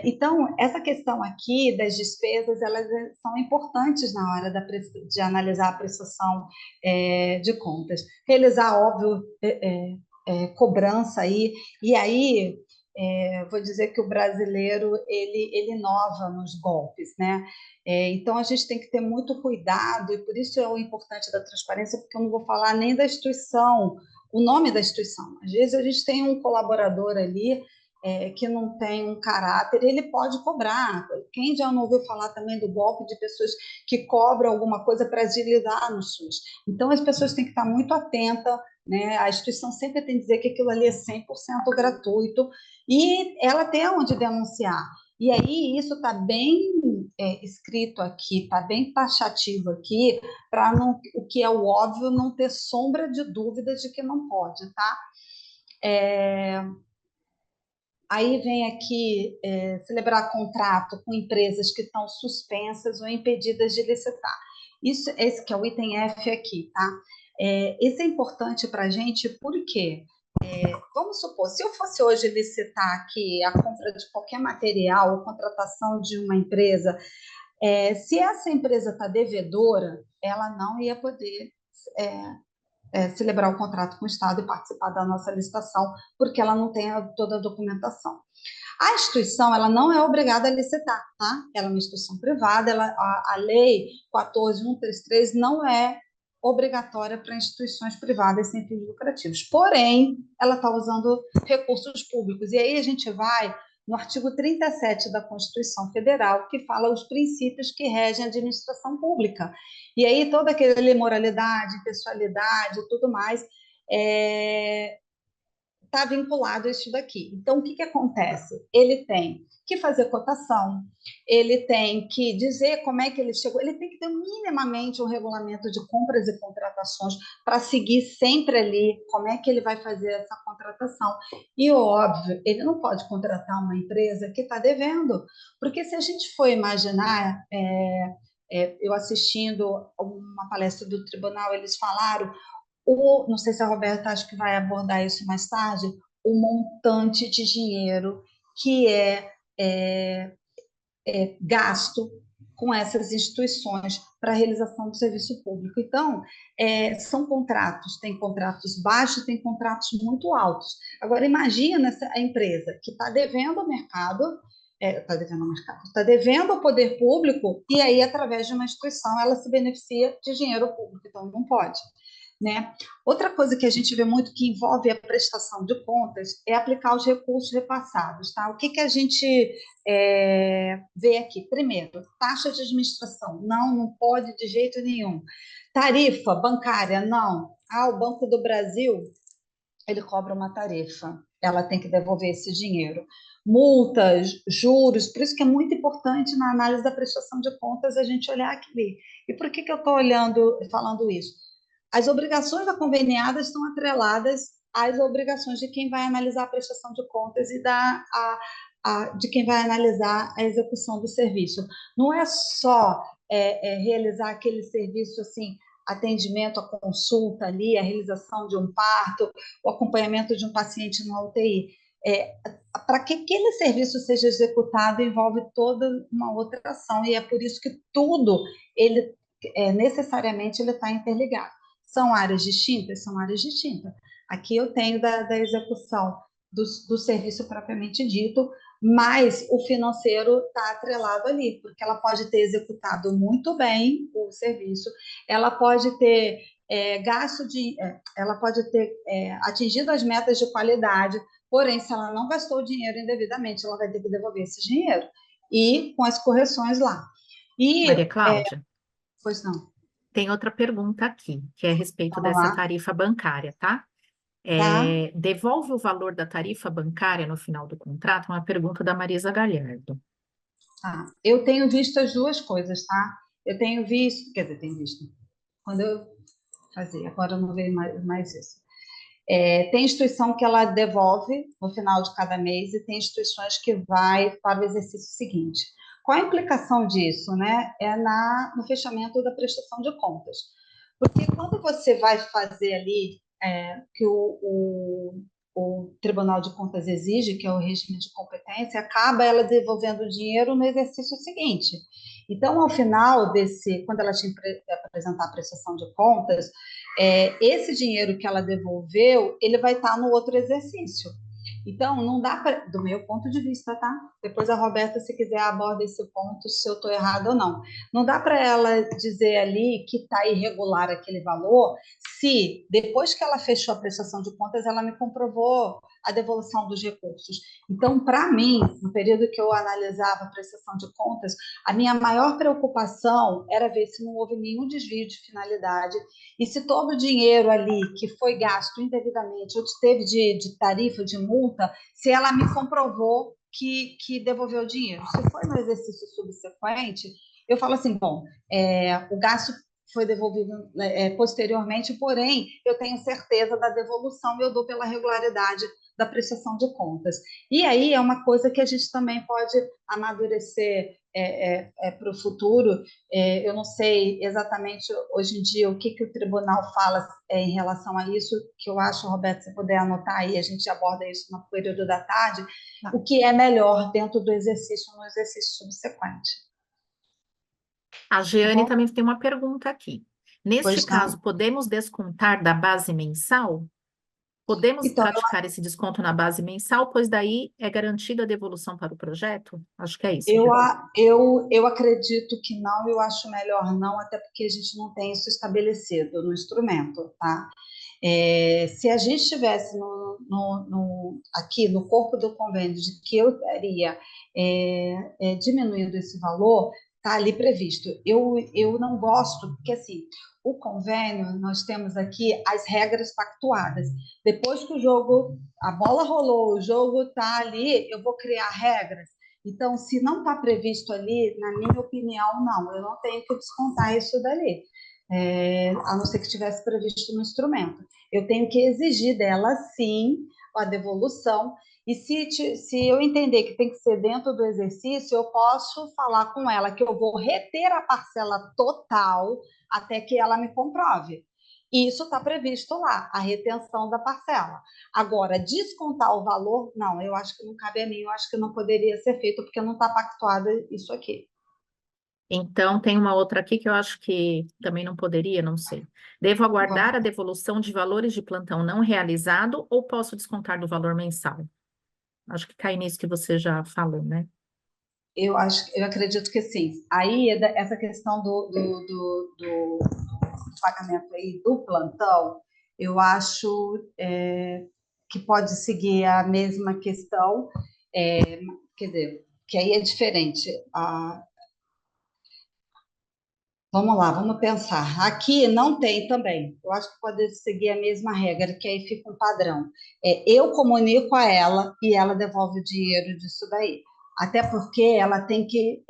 Então, essa questão aqui das despesas, elas são importantes na hora de analisar a prestação de contas. Realizar, óbvio, cobrança aí, e aí vou dizer que o brasileiro ele inova nos golpes, né? Então a gente tem que ter muito cuidado, e por isso é o importante da transparência, porque eu não vou falar nem da instituição, o nome da instituição. Às vezes a gente tem um colaborador ali que não tem um caráter, ele pode cobrar. Quem já não ouviu falar também do golpe de pessoas que cobram alguma coisa para agilizar no SUS? Então as pessoas têm que estar muito atentas, né? A instituição sempre tem que dizer que aquilo ali é 100% gratuito e ela tem onde denunciar. E aí isso está bem escrito aqui, está bem taxativo aqui, para o que é o óbvio não ter sombra de dúvida de que não pode, tá? Aí vem aqui celebrar contrato com empresas que estão suspensas ou impedidas de licitar. Esse que é o item F aqui, tá? Esse é importante para a gente porque, vamos supor, se eu fosse hoje licitar aqui a compra de qualquer material ou contratação de uma empresa, se essa empresa está devedora, ela não ia poder celebrar o contrato com o Estado e participar da nossa licitação, porque ela não tem toda a documentação. A instituição ela não é obrigada a licitar, tá? Ela é uma instituição privada, a lei 14.133 não é obrigatória para instituições privadas sem fins lucrativos. Porém, ela está usando recursos públicos. E aí a gente vai no artigo 37 da Constituição Federal, que fala os princípios que regem a administração pública. E aí toda aquela moralidade, pessoalidade, tudo mais, está vinculado a isso daqui. Então, o que acontece? Ele tem que fazer cotação, ele tem que dizer como é que ele chegou, ele tem que ter minimamente um regulamento de compras e contratações para seguir sempre ali como é que ele vai fazer essa contratação. E, óbvio, ele não pode contratar uma empresa que está devendo, porque se a gente for imaginar, eu assistindo uma palestra do tribunal, eles falaram não sei se a Roberta acho que vai abordar isso mais tarde, o montante de dinheiro que gasto com essas instituições para a realização do serviço público. Então, são contratos, tem contratos baixos, tem contratos muito altos. Agora, imagina a empresa que está devendo ao mercado, está devendo ao poder público, e aí, através de uma instituição, ela se beneficia de dinheiro público, então não pode. Né? Outra coisa que a gente vê muito que envolve a prestação de contas é aplicar os recursos repassados. Tá? O que a gente vê aqui? Primeiro, taxa de administração. Não pode de jeito nenhum. Tarifa bancária, não. O Banco do Brasil, ele cobra uma tarifa. Ela tem que devolver esse dinheiro. Multas, juros, por isso que é muito importante na análise da prestação de contas a gente olhar aqui. E por que eu estou falando isso? As obrigações conveniadas estão atreladas às obrigações de quem vai analisar a prestação de contas e de quem vai analisar a execução do serviço. Não é só realizar aquele serviço assim, atendimento à consulta ali, a realização de um parto, o acompanhamento de um paciente na UTI. Para que aquele serviço seja executado envolve toda uma outra ação e é por isso que tudo ele necessariamente ele está interligado. São áreas distintas? São áreas distintas. Aqui eu tenho da execução do serviço propriamente dito, mas o financeiro está atrelado ali, porque ela pode ter executado muito bem o serviço, ela pode ter ela pode ter atingido as metas de qualidade, porém, se ela não gastou o dinheiro indevidamente, ela vai ter que devolver esse dinheiro, e com as correções lá. Maria Cláudia, pois não. tem outra pergunta aqui, que é a respeito Vamos dessa lá. tarifa bancária, tá? Tá? Devolve o valor da tarifa bancária no final do contrato? Uma pergunta da Marisa Galhardo. Eu tenho visto as duas coisas, tá? Eu tenho visto, quer dizer, tenho visto. Quando eu fazia, agora eu não vejo mais isso. Tem instituição que ela devolve no final de cada mês e tem instituições que vai para o exercício seguinte. Qual a implicação disso, né? No fechamento da prestação de contas. Porque quando você vai fazer ali que o Tribunal de Contas exige, que é o regime de competência, acaba ela devolvendo o dinheiro no exercício seguinte. Então, ao final quando ela tinha que apresentar a prestação de contas, esse dinheiro que ela devolveu, ele vai estar no outro exercício. Então, não dá para, do meu ponto de vista, tá? Depois a Roberta, se quiser, aborda esse ponto, se eu estou errada ou não. Não dá para ela dizer ali que está irregular aquele valor, se depois que ela fechou a prestação de contas, ela me comprovou a devolução dos recursos. Então, para mim, no período que eu analisava a prestação de contas, a minha maior preocupação era ver se não houve nenhum desvio de finalidade e se todo o dinheiro ali que foi gasto indevidamente ou teve de tarifa, de multa, se ela me comprovou que devolveu o dinheiro. Se foi no exercício subsequente, eu falo assim, bom, o gasto foi devolvido posteriormente, porém, eu tenho certeza da devolução e eu dou pela regularidade da prestação de contas. E aí é uma coisa que a gente também pode amadurecer para o futuro. Eu não sei exatamente hoje em dia o que o tribunal fala em relação a isso, que eu acho, Roberto, se puder anotar aí, a gente aborda isso no período da tarde, o que é melhor dentro do exercício, no exercício subsequente. A Tá Jeane bom? também tem uma pergunta aqui. Neste Pois caso, não. podemos descontar da base mensal? Podemos Então, praticar esse desconto na base mensal, pois daí é garantida a devolução para o projeto? Acho que é isso, Eu, né? eu acredito que não, eu acho melhor não, até porque a gente não tem isso estabelecido no instrumento, tá? Se a gente tivesse aqui no corpo do convênio de que eu teria diminuído esse valor, está ali previsto. Eu não gosto, porque assim, o convênio, nós temos aqui as regras pactuadas. Depois que a bola rolou, o jogo está ali, eu vou criar regras. Então, se não está previsto ali, na minha opinião, não, eu não tenho que descontar isso dali, a não ser que tivesse previsto no instrumento. Eu tenho que exigir dela, sim, a devolução, e se eu entender que tem que ser dentro do exercício, eu posso falar com ela que eu vou reter a parcela total até que ela me comprove. Isso está previsto lá, a retenção da parcela. Agora, descontar o valor, não, eu acho que não cabe a mim, eu acho que não poderia ser feito, porque não está pactuado isso aqui. Então, tem uma outra aqui que eu acho que também não poderia, não sei. Devo aguardar a devolução de valores de plantão não realizado ou posso descontar do valor mensal? Acho que cai nisso que você já falou, né? Eu acredito que sim. Aí, essa questão do pagamento aí do plantão, eu acho que pode seguir a mesma questão, quer dizer, que aí é diferente. Vamos lá, vamos pensar. Aqui não tem também. Eu acho que pode seguir a mesma regra, que aí fica um padrão. Eu comunico a ela e ela devolve o dinheiro disso daí. Até porque ela tem que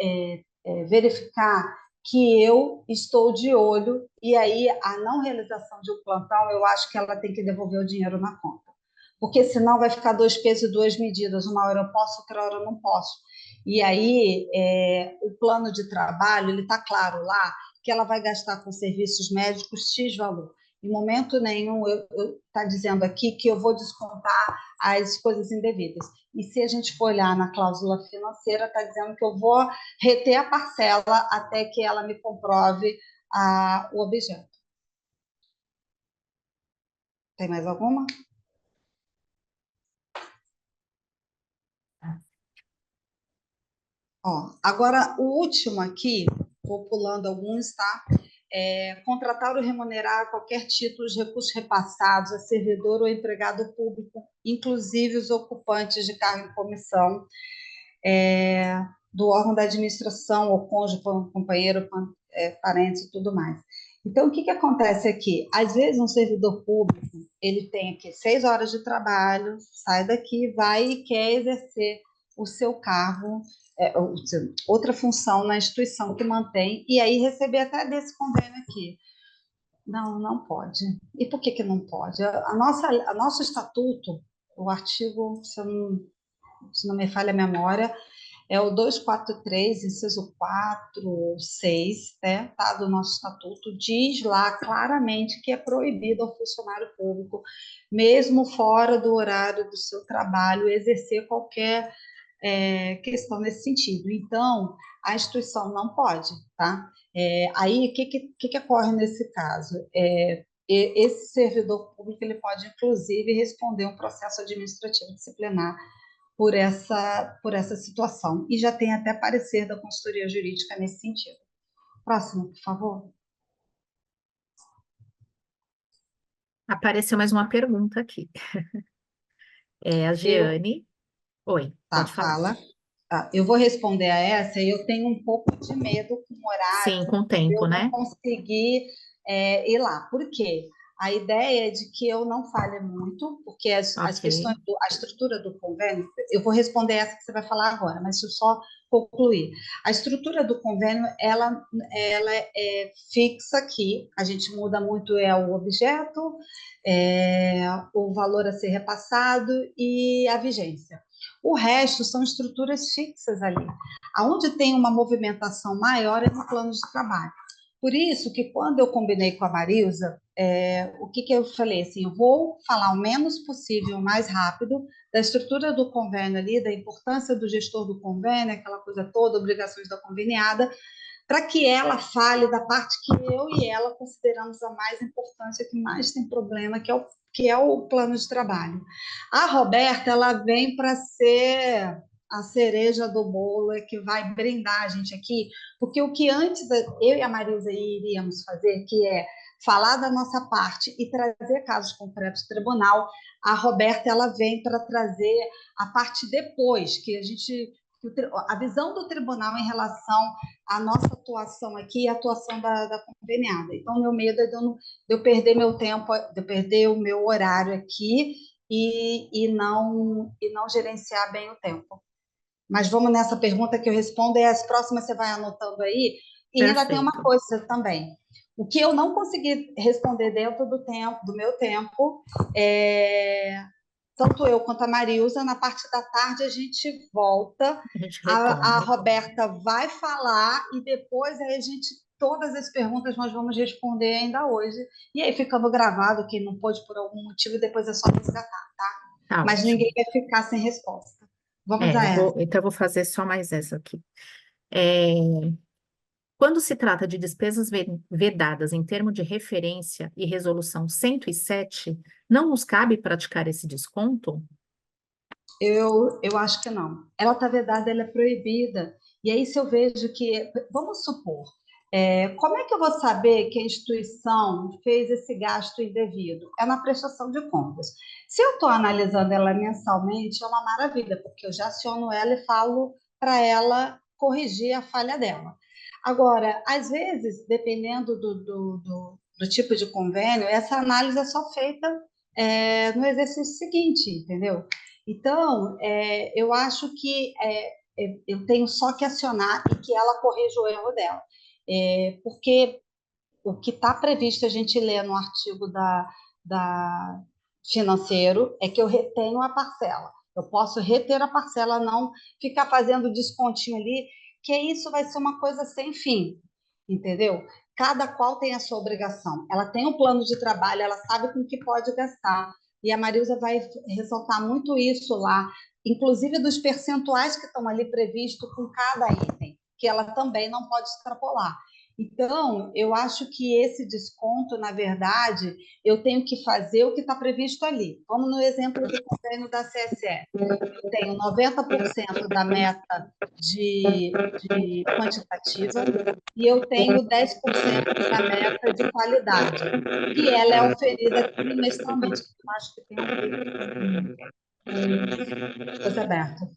verificar que eu estou de olho, e aí a não realização de um plantão, eu acho que ela tem que devolver o dinheiro na conta. Porque senão vai ficar dois pesos e duas medidas. Uma hora eu posso, outra hora eu não posso. E aí, o plano de trabalho, ele está claro lá, que ela vai gastar com serviços médicos X valor. Em momento nenhum está dizendo aqui que eu vou descontar as coisas indevidas. E se a gente for olhar na cláusula financeira, está dizendo que eu vou reter a parcela até que ela me comprove o objeto. Tem mais alguma? Ó, agora, o último aqui, vou pulando alguns, tá? Contratar ou remunerar qualquer título de recursos repassados a servidor ou empregado público, inclusive os ocupantes de cargo em comissão, do órgão da administração, ou cônjuge, companheiro, parentes e tudo mais. Então, o que acontece aqui? Às vezes, um servidor público, ele tem aqui 6 horas de trabalho, sai daqui, vai e quer exercer o seu cargo, outra função na instituição que mantém, e aí receber até desse convênio aqui. Não, não pode. E por que não pode? Nosso estatuto, o artigo, se não me falha a memória, é o 243, inciso 4, 6, né, tá, do nosso estatuto, diz lá claramente que é proibido ao funcionário público, mesmo fora do horário do seu trabalho, exercer qualquer questão nesse sentido. Então, a instituição não pode, tá? Aí, o que ocorre nesse caso? Esse servidor público ele pode, inclusive, responder um processo administrativo disciplinar por essa situação. E já tem até parecer da consultoria jurídica nesse sentido. Próximo, por favor. Apareceu mais uma pergunta aqui. É a Eu, Jeane. Oi, tá, pode falar. fala. Tá, eu vou responder a essa e eu tenho um pouco de medo com o Sim, horário, com o de tempo, eu não né? conseguir ir lá. Por quê? A ideia é de que eu não fale muito, porque as Ok. questões, a estrutura do convênio, eu vou responder essa que você vai falar agora, mas deixa eu só concluir. A estrutura do convênio, ela é fixa aqui, a gente muda muito o objeto, o valor a ser repassado e a vigência. O resto são estruturas fixas ali. Aonde tem uma movimentação maior é no plano de trabalho. Por isso que quando eu combinei com a Marilza, o que eu falei assim, eu vou falar o menos possível, o mais rápido, da estrutura do convênio ali, da importância do gestor do convênio, aquela coisa toda, obrigações da conveniada, para que ela fale da parte que eu e ela consideramos a mais importante, a que mais tem problema, que é o plano de trabalho. A Roberta, ela vem para ser a cereja do bolo, é que vai brindar a gente aqui, porque o que antes eu e a Marisa iríamos fazer, que é falar da nossa parte e trazer casos concretos do tribunal, a Roberta ela vem para trazer a parte depois, que a visão do tribunal em relação à nossa atuação aqui e a atuação da conveniada. Então, meu medo é de eu perder meu tempo, de eu perder o meu horário aqui e não gerenciar bem o tempo. Mas vamos nessa pergunta que eu respondo, e as próximas você vai anotando aí. E ainda tem uma Perfeito. coisa também. O que eu não consegui responder dentro do meu tempo, tanto eu quanto a Marilza, na parte da tarde a gente volta, A gente a retoma. Roberta vai falar e depois aí todas as perguntas nós vamos responder ainda hoje. E aí ficando gravado, quem não pôde por algum motivo, depois é só resgatar, tá? Tá Mas ninguém ótimo. vai ficar sem resposta. Vamos a essa. Então eu vou fazer só mais essa aqui. É, quando se trata de despesas vedadas em termo de referência e resolução 107, não nos cabe praticar esse desconto? Eu acho que não. Ela está vedada, ela é proibida. E aí, se eu vejo que, vamos supor, como é que eu vou saber que a instituição fez esse gasto indevido? É na prestação de contas. Se eu estou analisando ela mensalmente, é uma maravilha, porque eu já aciono ela e falo para ela corrigir a falha dela. Agora, às vezes, dependendo do tipo de convênio, essa análise é só feita no exercício seguinte, entendeu? Então, eu acho que eu tenho só que acionar e que ela corrija o erro dela. Porque o que está previsto, a gente lê no artigo da financeiro, é que eu retenho a parcela. Eu posso reter a parcela, não ficar fazendo descontinho ali, que isso vai ser uma coisa sem fim, entendeu? Cada qual tem a sua obrigação. Ela tem um plano de trabalho, ela sabe com que pode gastar. E a Marilza vai ressaltar muito isso lá, inclusive dos percentuais que estão ali previstos com cada item, que ela também não pode extrapolar. Então, eu acho que esse desconto, na verdade, eu tenho que fazer o que está previsto ali. Vamos no exemplo do convênio da CSE. Eu tenho 90% da meta de quantitativa e eu tenho 10% da meta de qualidade, que ela é oferida trimestralmente. Eu acho que tem coisa aberta.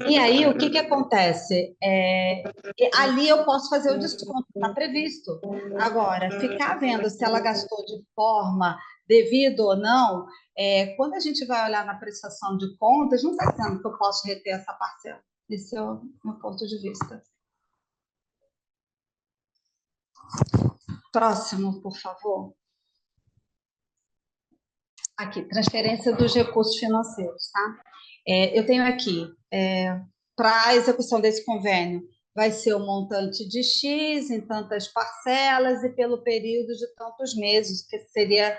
E aí, o que que acontece? Ali eu posso fazer o desconto, está previsto. Agora, ficar vendo se ela gastou de forma devida ou não, quando a gente vai olhar na prestação de contas, não está dizendo que eu posso reter essa parcela. Esse é o meu ponto de vista. Próximo, por favor. Aqui, transferência dos recursos financeiros, tá? Eu tenho aqui para a execução desse convênio vai ser o montante de X em tantas parcelas e pelo período de tantos meses, que seria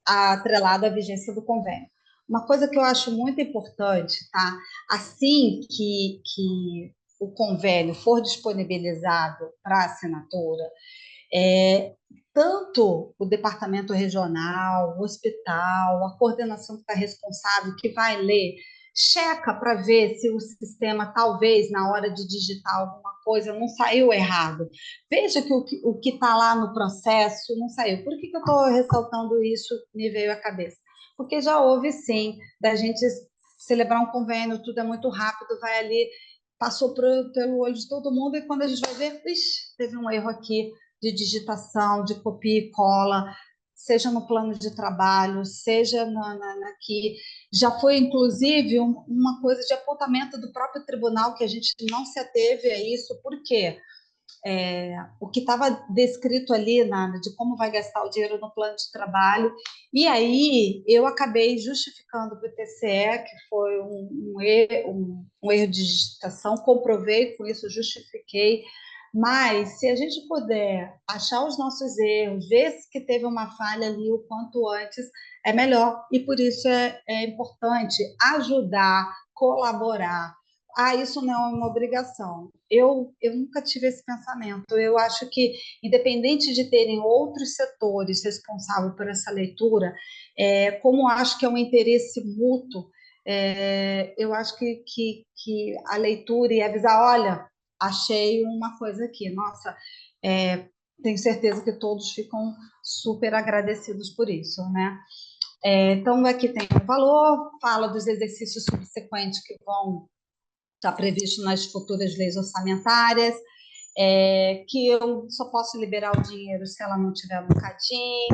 atrelado à vigência do convênio. Uma coisa que eu acho muito importante, tá? Assim que o convênio for disponibilizado para assinatura, tanto o departamento regional, o hospital, a coordenação que está responsável, que vai ler, checa para ver se o sistema, talvez, na hora de digitar alguma coisa, não saiu errado. Veja que o que está lá no processo não saiu. Por que eu estou ressaltando isso? Me veio à cabeça. Porque já houve, sim, da gente celebrar um convênio, tudo é muito rápido, vai ali, passou pelo olho de todo mundo, e quando a gente vai ver, teve um erro aqui de digitação, de copia e cola, seja no plano de trabalho, seja que já foi, inclusive, uma coisa de apontamento do próprio tribunal, que a gente não se ateve a isso, porque o que estava descrito ali de como vai gastar o dinheiro no plano de trabalho, e aí eu acabei justificando para o TCE que foi um erro de digitação, comprovei com isso, justifiquei, mas se a gente puder achar os nossos erros, ver se que teve uma falha ali o quanto antes, é melhor, e por isso é importante ajudar, colaborar. Isso não é uma obrigação. Eu nunca tive esse pensamento. Eu acho que, independente de terem outros setores responsáveis por essa leitura, como acho que é um interesse mútuo, eu acho que a leitura e avisar, olha, achei uma coisa aqui, nossa, tenho certeza que todos ficam super agradecidos por isso, né? Então, aqui tem o valor, fala dos exercícios subsequentes que vão estar previsto nas futuras leis orçamentárias, que eu só posso liberar o dinheiro se ela não tiver no CADIM.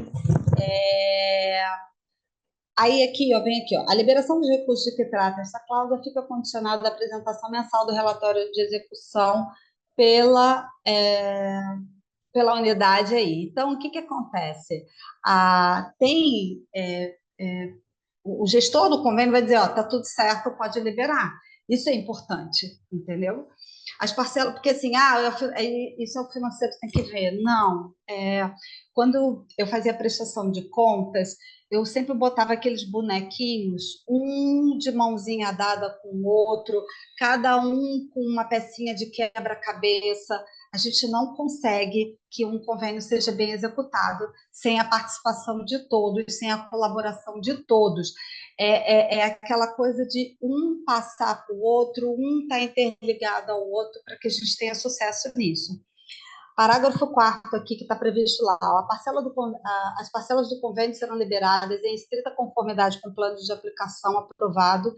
Aí aqui, ó, vem aqui, ó, a liberação dos recursos de que trata essa cláusula fica condicionada à apresentação mensal do relatório de execução pela unidade aí. Então, o que que acontece? O gestor do convênio vai dizer, ó, tá tudo certo, pode liberar. Isso é importante, entendeu? As parcelas, porque assim, isso é o financeiro que tem que ver. Não, quando eu fazia prestação de contas, eu sempre botava aqueles bonequinhos, um de mãozinha dada com o outro, cada um com uma pecinha de quebra-cabeça. A gente não consegue que um convênio seja bem executado sem a participação de todos, sem a colaboração de todos. É aquela coisa de um passar para o outro, um estar interligado ao outro para que a gente tenha sucesso nisso. Parágrafo 4º aqui, que está previsto lá, as parcelas do convênio serão liberadas em estrita conformidade com o plano de aplicação aprovado,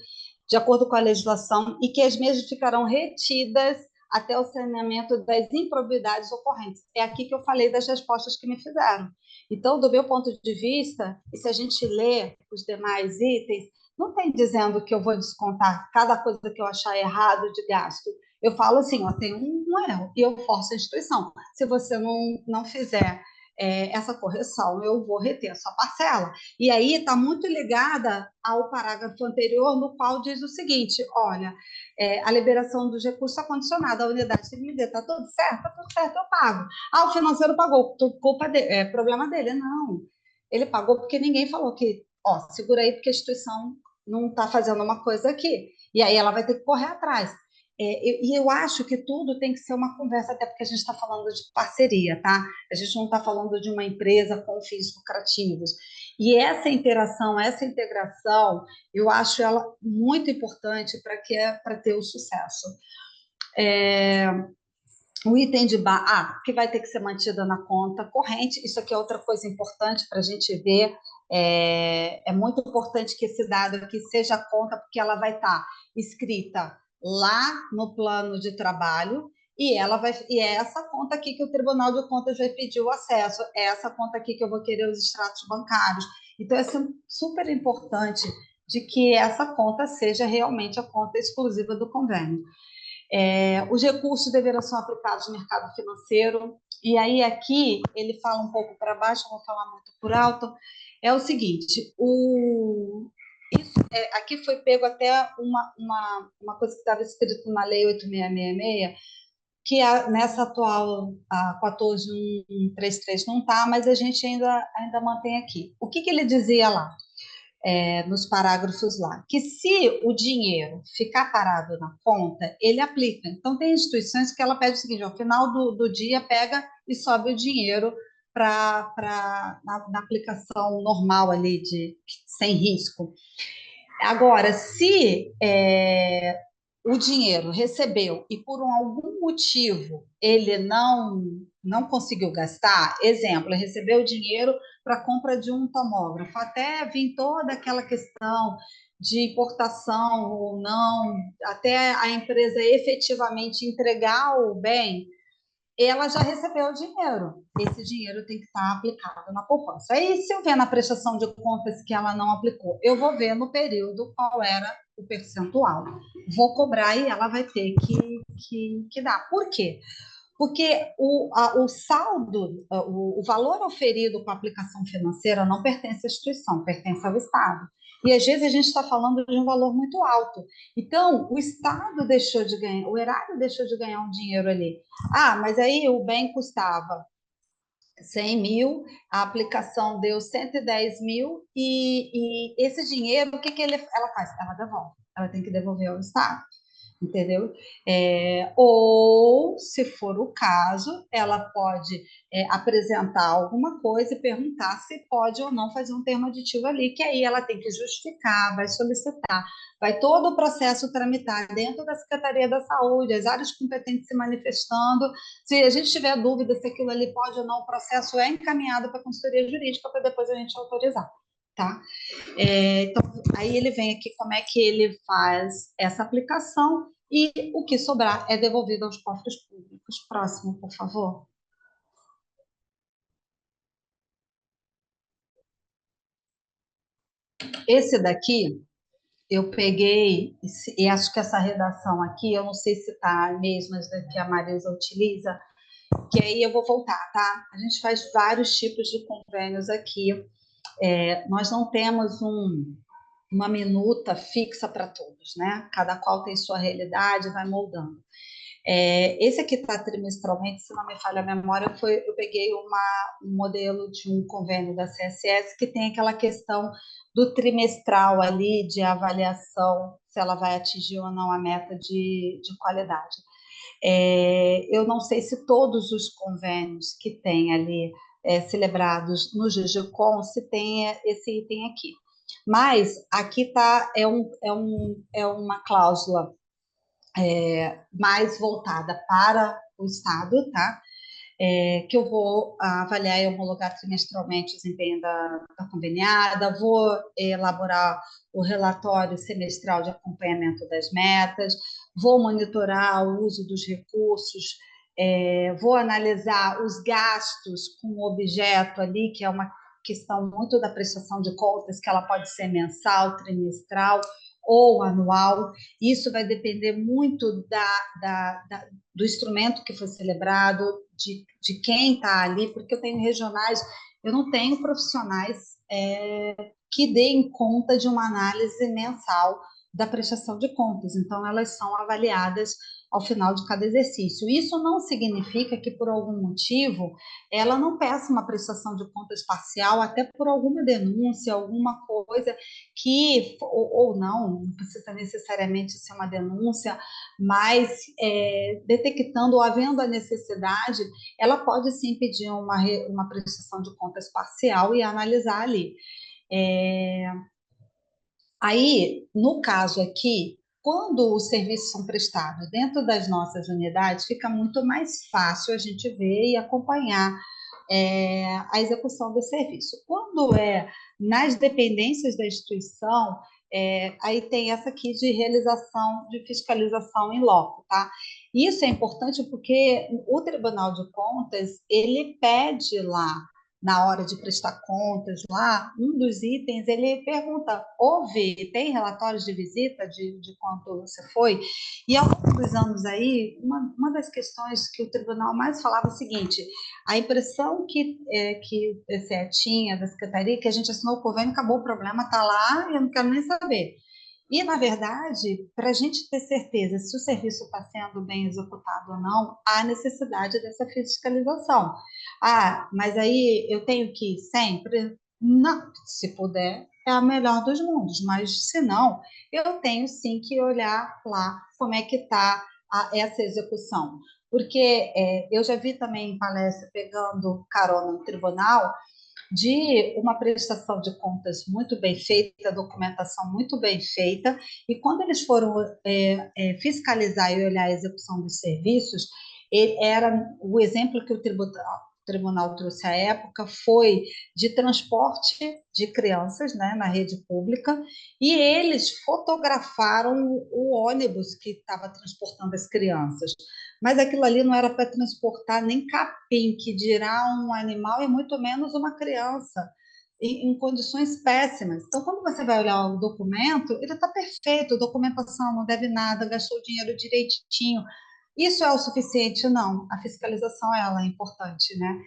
de acordo com a legislação, e que as mesmas ficarão retidas até o saneamento das improbidades ocorrentes. É aqui que eu falei das respostas que me fizeram. Então, do meu ponto de vista, e se a gente lê os demais itens, não tem dizendo que eu vou descontar cada coisa que eu achar errado de gasto. Eu falo assim, ó, tem um erro, e eu forço a instituição. Se você não fizer essa correção, eu vou reter a sua parcela. E aí está muito ligada ao parágrafo anterior, no qual diz o seguinte, olha, a liberação dos recursos está condicionada à unidade de medida, está tudo certo? Está tudo certo, eu pago. O financeiro pagou, culpa dele, problema dele. Não, ele pagou porque ninguém falou que, ó, segura aí porque a instituição não está fazendo uma coisa aqui. E aí ela vai ter que correr atrás. E eu acho que tudo tem que ser uma conversa, até porque a gente está falando de parceria, tá? A gente não está falando de uma empresa com fins lucrativos. E essa interação, essa integração, eu acho ela muito importante para ter o sucesso. O item de que vai ter que ser mantida na conta corrente, isso aqui é outra coisa importante para a gente ver. É muito importante que esse dado aqui seja a conta, porque ela vai estar escrita lá no plano de trabalho, e é essa conta aqui que o Tribunal de Contas vai pedir o acesso, é essa conta aqui que eu vou querer os extratos bancários. Então, é super importante de que essa conta seja realmente a conta exclusiva do convênio. Os recursos deverão ser aplicados no mercado financeiro, e aí aqui ele fala um pouco para baixo, eu vou falar muito por alto, é o seguinte, isso aqui foi pego até uma coisa que estava escrito na Lei 8666, que nessa atual, a 14.133 não está, mas a gente ainda mantém aqui. O que ele dizia lá, nos parágrafos lá? Que se o dinheiro ficar parado na conta, ele aplica. Então, tem instituições que ela pede o seguinte: ao final do dia, pega e sobe o dinheiro na aplicação normal ali, sem risco. Agora, se o dinheiro recebeu e por algum motivo ele não conseguiu gastar, exemplo, ele recebeu o dinheiro para a compra de um tomógrafo, até vir toda aquela questão de importação ou não, até a empresa efetivamente entregar o bem, ela já recebeu o dinheiro. Esse dinheiro tem que estar aplicado na poupança. Aí, se eu ver na prestação de contas que ela não aplicou, eu vou ver no período qual era o percentual. Vou cobrar e ela vai ter que dar. Por quê? Porque o saldo, o valor oferido com a aplicação financeira não pertence à instituição, pertence ao Estado. E às vezes a gente está falando de um valor muito alto. Então, o Estado deixou de ganhar, o erário deixou de ganhar um dinheiro ali. Ah, mas aí o bem custava 100 mil, a aplicação deu 110 mil, e esse dinheiro, o que ela faz? Ela devolve, ela tem que devolver ao Estado, entendeu? Ou, se for o caso, ela pode apresentar alguma coisa e perguntar se pode ou não fazer um termo aditivo ali, que aí ela tem que justificar, vai solicitar, vai todo o processo tramitar dentro da Secretaria da Saúde, as áreas competentes se manifestando. Se a gente tiver dúvida se aquilo ali pode ou não, o processo é encaminhado para a consultoria jurídica para depois a gente autorizar, tá? Então, aí ele vem aqui como é que ele faz essa aplicação e o que sobrar é devolvido aos cofres públicos. Próximo, por favor. Esse daqui, eu peguei, e acho que essa redação aqui, eu não sei se está a mesma que a Marisa utiliza, que aí eu vou voltar, tá? A gente faz vários tipos de convênios aqui. Nós não temos uma minuta fixa para todos, né? Cada qual tem sua realidade, vai moldando. Esse aqui está trimestralmente, se não me falha a memória, eu peguei um modelo de um convênio da CSS que tem aquela questão do trimestral ali, de avaliação, se ela vai atingir ou não a meta de qualidade. Eu não sei se todos os convênios que tem ali celebrados no GGCOM se tem esse item aqui. Mas aqui é uma cláusula mais voltada para o Estado, tá? Que eu vou avaliar e homologar trimestralmente o desempenho da conveniada, vou elaborar o relatório semestral de acompanhamento das metas, vou monitorar o uso dos recursos, vou analisar os gastos com o objeto ali, que é uma questão muito da prestação de contas, que ela pode ser mensal, trimestral ou anual. Isso vai depender muito do instrumento que foi celebrado, de quem está ali, porque eu tenho regionais, eu não tenho profissionais que deem conta de uma análise mensal da prestação de contas, então elas são avaliadas ao final de cada exercício. Isso não significa que, por algum motivo, ela não peça uma prestação de contas parcial, até por alguma denúncia, alguma coisa que, ou não precisa necessariamente ser uma denúncia, mas detectando ou havendo a necessidade, ela pode sim pedir uma prestação de contas parcial e analisar ali. Aí, no caso aqui, quando os serviços são prestados dentro das nossas unidades, fica muito mais fácil a gente ver e acompanhar a execução do serviço. Quando é nas dependências da instituição, aí tem essa aqui de realização de fiscalização em loco, tá? Isso é importante porque o Tribunal de Contas, ele pede lá na hora de prestar contas lá, um dos itens, ele pergunta, tem relatórios de visita de quanto você foi? E ao longo dos anos aí, uma das questões que o tribunal mais falava é o seguinte, a impressão que o TCE tinha da secretaria, que a gente assinou o convênio, acabou o problema, está lá, e eu não quero nem saber. E, na verdade, para a gente ter certeza se o serviço está sendo bem executado ou não, há necessidade dessa fiscalização. Ah, mas aí eu tenho que ir sempre? Não, se puder, é a melhor dos mundos, mas se não, eu tenho sim que olhar lá como é que está essa execução. Porque eu já vi também em palestra, pegando carona no tribunal, de uma prestação de contas muito bem feita, documentação muito bem feita, e quando eles foram fiscalizar e olhar a execução dos serviços, era o exemplo que o tribunal trouxe à época foi de transporte de crianças, né, na rede pública, e eles fotografaram o ônibus que estava transportando as crianças. Mas aquilo ali não era para transportar nem capim, que dirá um animal e muito menos uma criança, em condições péssimas. Então, quando você vai olhar o documento, ele está perfeito, documentação, não deve nada, gastou o dinheiro direitinho. Isso é o suficiente? Não. A fiscalização ela é importante, né?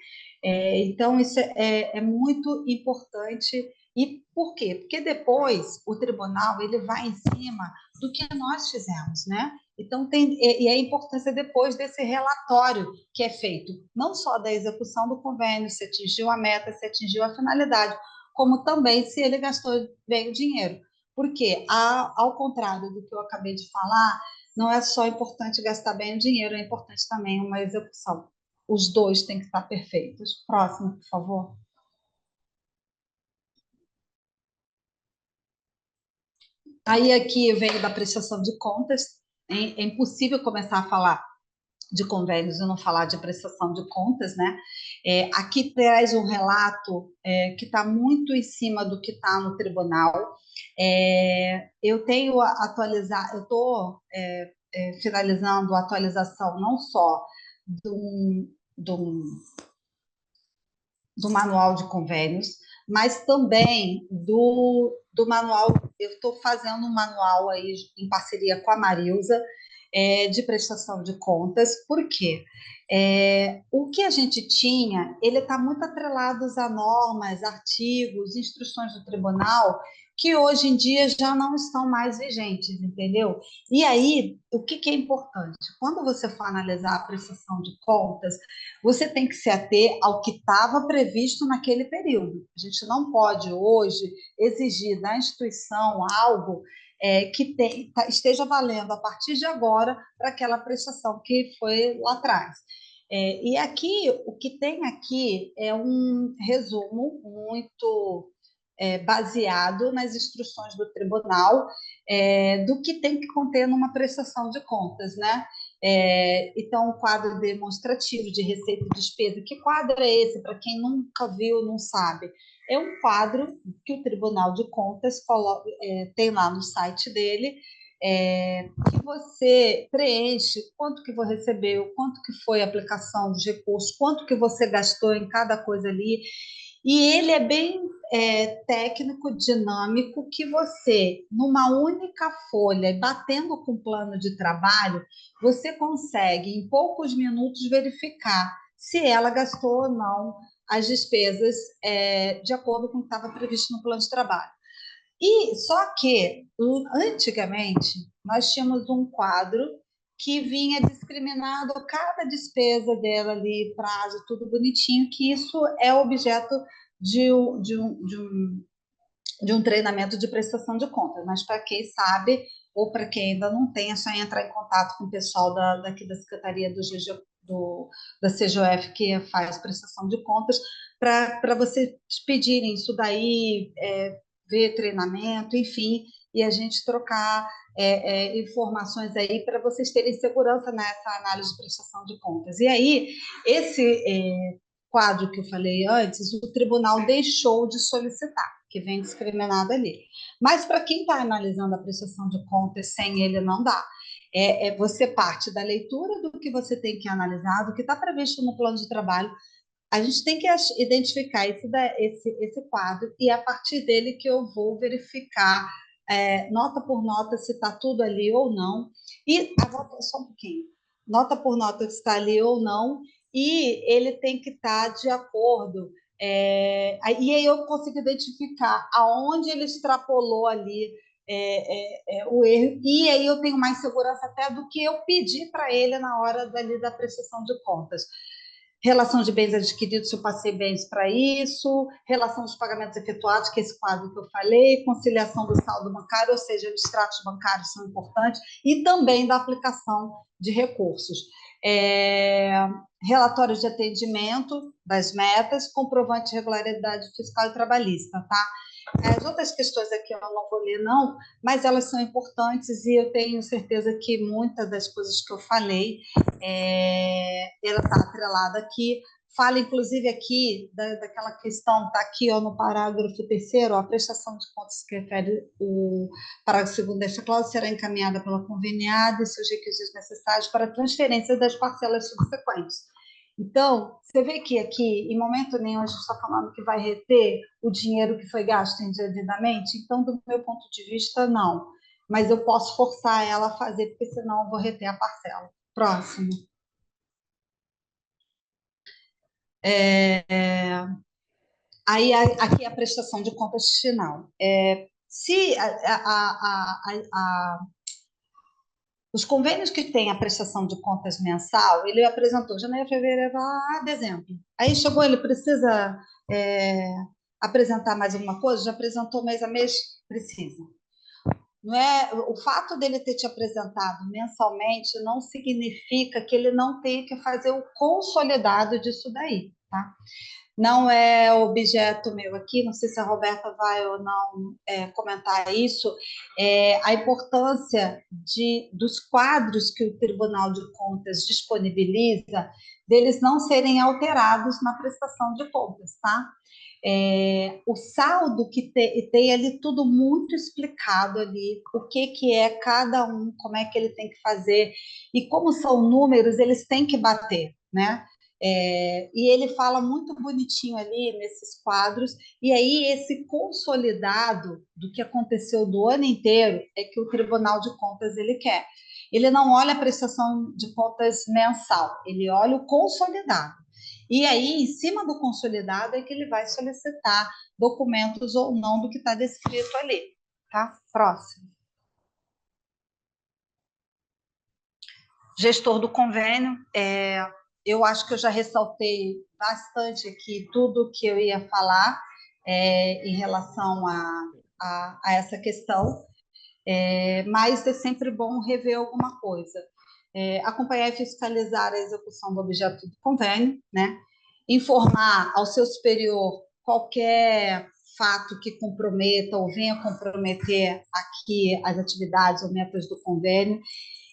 Então, isso é muito importante. E por quê? Porque depois o tribunal ele vai em cima do que nós fizemos, né? Então, e a importância depois desse relatório que é feito, não só da execução do convênio, se atingiu a meta, se atingiu a finalidade, como também se ele gastou bem o dinheiro. Porque, ao contrário do que eu acabei de falar, não é só importante gastar bem o dinheiro, é importante também uma execução. Os dois têm que estar perfeitos. Próximo, por favor. Aí aqui veio da prestação de contas. É impossível começar a falar de convênios e não falar de prestação de contas, né? Aqui traz um relato que está muito em cima do que está no tribunal. Eu tenho atualizar, eu estou finalizando a atualização não só do, do, do manual de convênios, mas também do manual. Eu estou fazendo um manual aí em parceria com a Marilza, de prestação de contas, por quê? O que a gente tinha, ele está muito atrelado a normas, artigos, instruções do tribunal, que hoje em dia já não estão mais vigentes, entendeu? E aí, o que é importante? Quando você for analisar a prestação de contas, você tem que se ater ao que estava previsto naquele período. A gente não pode hoje exigir da instituição algo esteja valendo a partir de agora para aquela prestação que foi lá atrás. E aqui, o que tem aqui é um resumo muito baseado nas instruções do tribunal, do que tem que conter numa prestação de contas, né? Então, um quadro demonstrativo de receita e despesa. Que quadro é esse? Para quem nunca viu, não sabe. É um quadro que o Tribunal de Contas tem lá no site dele, que você preenche quanto que você recebeu, quanto que foi a aplicação dos recursos, quanto que você gastou em cada coisa ali. E ele é bem técnico, dinâmico, que você, numa única folha, batendo com o plano de trabalho, você consegue, em poucos minutos, verificar se ela gastou ou não as despesas de acordo com o que estava previsto no plano de trabalho. E só que, antigamente, nós tínhamos um quadro que vinha discriminado cada despesa dela ali, prazo, tudo bonitinho, que isso é objeto de um treinamento de prestação de contas. Mas para quem sabe, ou para quem ainda não tem, é só entrar em contato com o pessoal daqui da Secretaria da CGOF, que faz prestação de contas, para vocês pedirem isso daí, ver treinamento, enfim, e a gente trocar informações aí para vocês terem segurança nessa análise de prestação de contas. E aí, esse quadro que eu falei antes, o tribunal deixou de solicitar, que vem discriminado ali. Mas para quem está analisando a prestação de contas sem ele, não dá. Você parte da leitura do que você tem que analisar, do que está previsto no plano de trabalho, a gente tem que identificar esse quadro e é a partir dele que eu vou verificar nota por nota se está tudo ali ou não. E só um pouquinho. Nota por nota se está ali ou não, e ele tem que estar de acordo. E aí eu consigo identificar aonde ele extrapolou ali o erro, e aí eu tenho mais segurança até do que eu pedi para ele na hora da prestação de contas. Relação de bens adquiridos, se eu passei bens para isso, relação dos pagamentos efetuados, que é esse quadro que eu falei, conciliação do saldo bancário, ou seja, os extratos bancários são importantes, e também da aplicação de recursos. Relatórios de atendimento das metas, comprovante de regularidade fiscal e trabalhista, tá? As outras questões aqui eu não vou ler, não, mas elas são importantes e eu tenho certeza que muitas das coisas que eu falei, ela está atrelada aqui. Fala, inclusive, aqui daquela questão, está aqui ó, no parágrafo 3º, a prestação de contas que refere o parágrafo 2º desta cláusula será encaminhada pela conveniada e seus requisitos necessários para a transferência das parcelas subsequentes. Então, você vê que aqui, em momento nenhum, a gente está falando que vai reter o dinheiro que foi gasto indevidamente. Então, do meu ponto de vista, não. Mas eu posso forçar ela a fazer, porque senão eu vou reter a parcela. Próximo. Aí, aqui é a prestação de contas final. Se os convênios que têm a prestação de contas mensal, ele apresentou janeiro, fevereiro, dezembro. Aí chegou, ele precisa apresentar mais alguma coisa? Já apresentou mês a mês? Precisa. Não é, o fato dele ter te apresentado mensalmente não significa que ele não tenha que fazer o consolidado disso daí, tá? Não é objeto meu aqui, não sei se a Roberta vai ou não comentar isso, a importância dos quadros que o Tribunal de Contas disponibiliza, deles não serem alterados na prestação de contas, tá? O saldo que tem ali tudo muito explicado ali, o que é cada um, como é que ele tem que fazer, e como são números, eles têm que bater, né? E ele fala muito bonitinho ali nesses quadros, e aí esse consolidado do que aconteceu do ano inteiro é que o Tribunal de Contas ele quer. Ele não olha a prestação de contas mensal, ele olha o consolidado. E aí, em cima do consolidado, é que ele vai solicitar documentos ou não do que está descrito ali. Tá? Próximo. Gestor do convênio, eu acho que eu já ressaltei bastante aqui tudo que eu ia falar em relação a essa questão, mas é sempre bom rever alguma coisa. Acompanhar e fiscalizar a execução do objeto do convênio, né? Informar ao seu superior qualquer fato que comprometa ou venha comprometer aqui as atividades ou metas do convênio.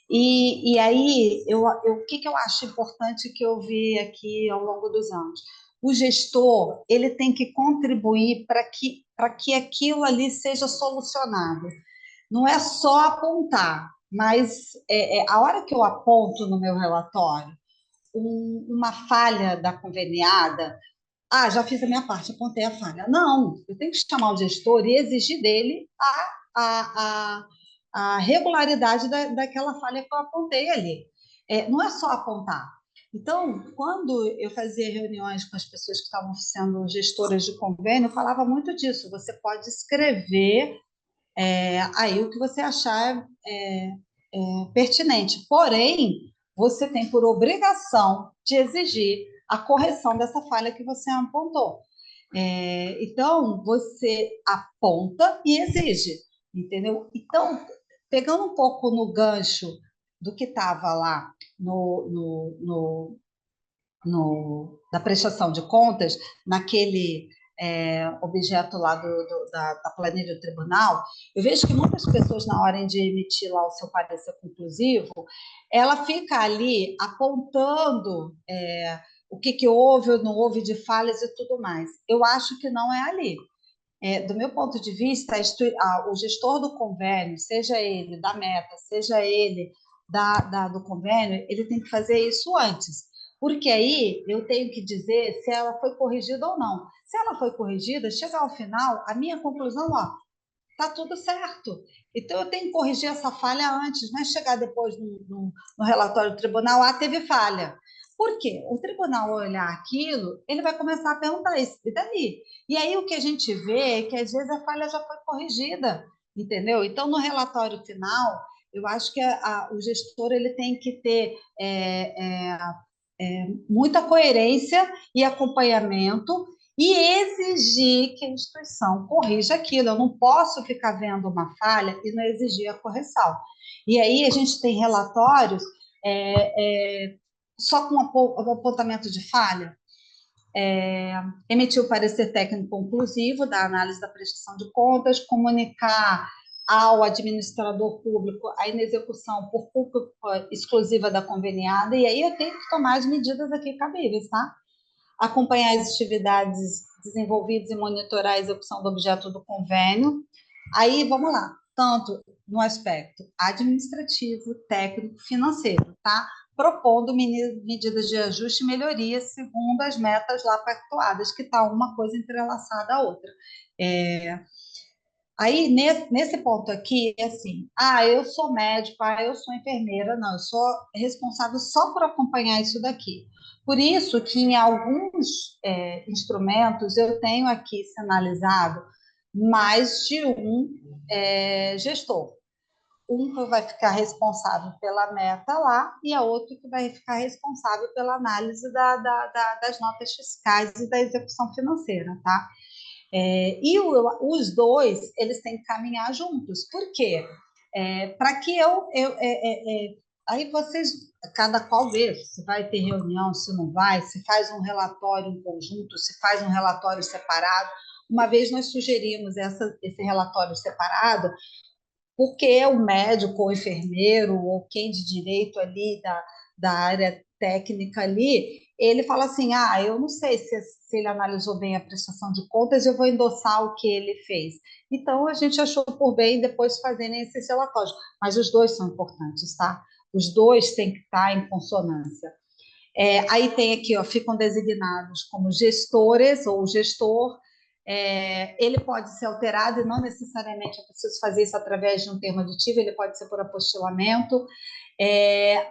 E aí, o que eu acho importante que eu vi aqui ao longo dos anos? O gestor ele tem que contribuir para que aquilo ali seja solucionado. Não é só apontar, mas a hora que eu aponto no meu relatório uma falha da conveniada, já fiz a minha parte, apontei a falha. Não, eu tenho que chamar o gestor e exigir dele a regularidade daquela falha que eu apontei ali. Não é só apontar. Então, quando eu fazia reuniões com as pessoas que estavam sendo gestoras de convênio, eu falava muito disso. Você pode escrever aí o que você achar pertinente. Porém, você tem por obrigação de exigir a correção dessa falha que você apontou. Então, você aponta e exige, entendeu? Então, pegando um pouco no gancho do que estava lá da prestação de contas, naquele objeto lá da planilha do tribunal, eu vejo que muitas pessoas, na hora de emitir lá o seu parecer conclusivo, ela fica ali apontando o que houve ou não houve de falhas e tudo mais. Eu acho que não é ali. Do meu ponto de vista, o gestor do convênio, seja ele da meta, seja ele do convênio, ele tem que fazer isso antes. porque aí eu tenho que dizer se ela foi corrigida ou não. Se ela foi corrigida, chegar ao final, a minha conclusão, ó, tá tudo certo. Então, eu tenho que corrigir essa falha antes, não é chegar depois no relatório do tribunal, teve falha. Por quê? O tribunal olhar aquilo, ele vai começar a perguntar isso, e daí? E aí o que a gente vê é que às vezes a falha já foi corrigida, entendeu? Então, no relatório final, eu acho que o gestor ele tem que ter muita coerência e acompanhamento e exigir que a instituição corrija aquilo. Eu não posso ficar vendo uma falha e não exigir a correção. E aí a gente tem relatórios só com um apontamento de falha. Emitir o parecer técnico conclusivo da análise da prestação de contas, comunicar ao administrador público a inexecução por culpa exclusiva da conveniada, e aí eu tenho que tomar as medidas aqui cabíveis, tá? Acompanhar as atividades desenvolvidas e monitorar a execução do objeto do convênio. Aí, vamos lá, tanto no aspecto administrativo, técnico, financeiro, tá? Propondo medidas de ajuste e melhoria segundo as metas lá pactuadas, que está uma coisa entrelaçada à outra. Aí, nesse ponto aqui, é assim, eu sou médico, eu sou enfermeira, não, eu sou responsável só por acompanhar isso daqui. Por isso que em alguns instrumentos eu tenho aqui sinalizado mais de um gestor. Um que vai ficar responsável pela meta lá e a outra que vai ficar responsável pela análise das notas fiscais e da execução financeira, tá? Os dois, eles têm que caminhar juntos. Por quê? Para que aí vocês, cada qual vê se vai ter reunião, se não vai, se faz um relatório em conjunto, se faz um relatório separado. Uma vez nós sugerimos esse relatório separado, porque o médico ou enfermeiro ou quem de direito ali da área técnica ali, ele fala assim, eu não sei se ele analisou bem a prestação de contas, eu vou endossar o que ele fez. Então, a gente achou por bem depois fazerem esses relatórios, mas os dois são importantes, tá? Os dois têm que estar em consonância. Aí tem aqui, ó, ficam designados como gestores ou gestor. Ele pode ser alterado e não necessariamente é preciso fazer isso através de um termo aditivo, ele pode ser por apostilamento.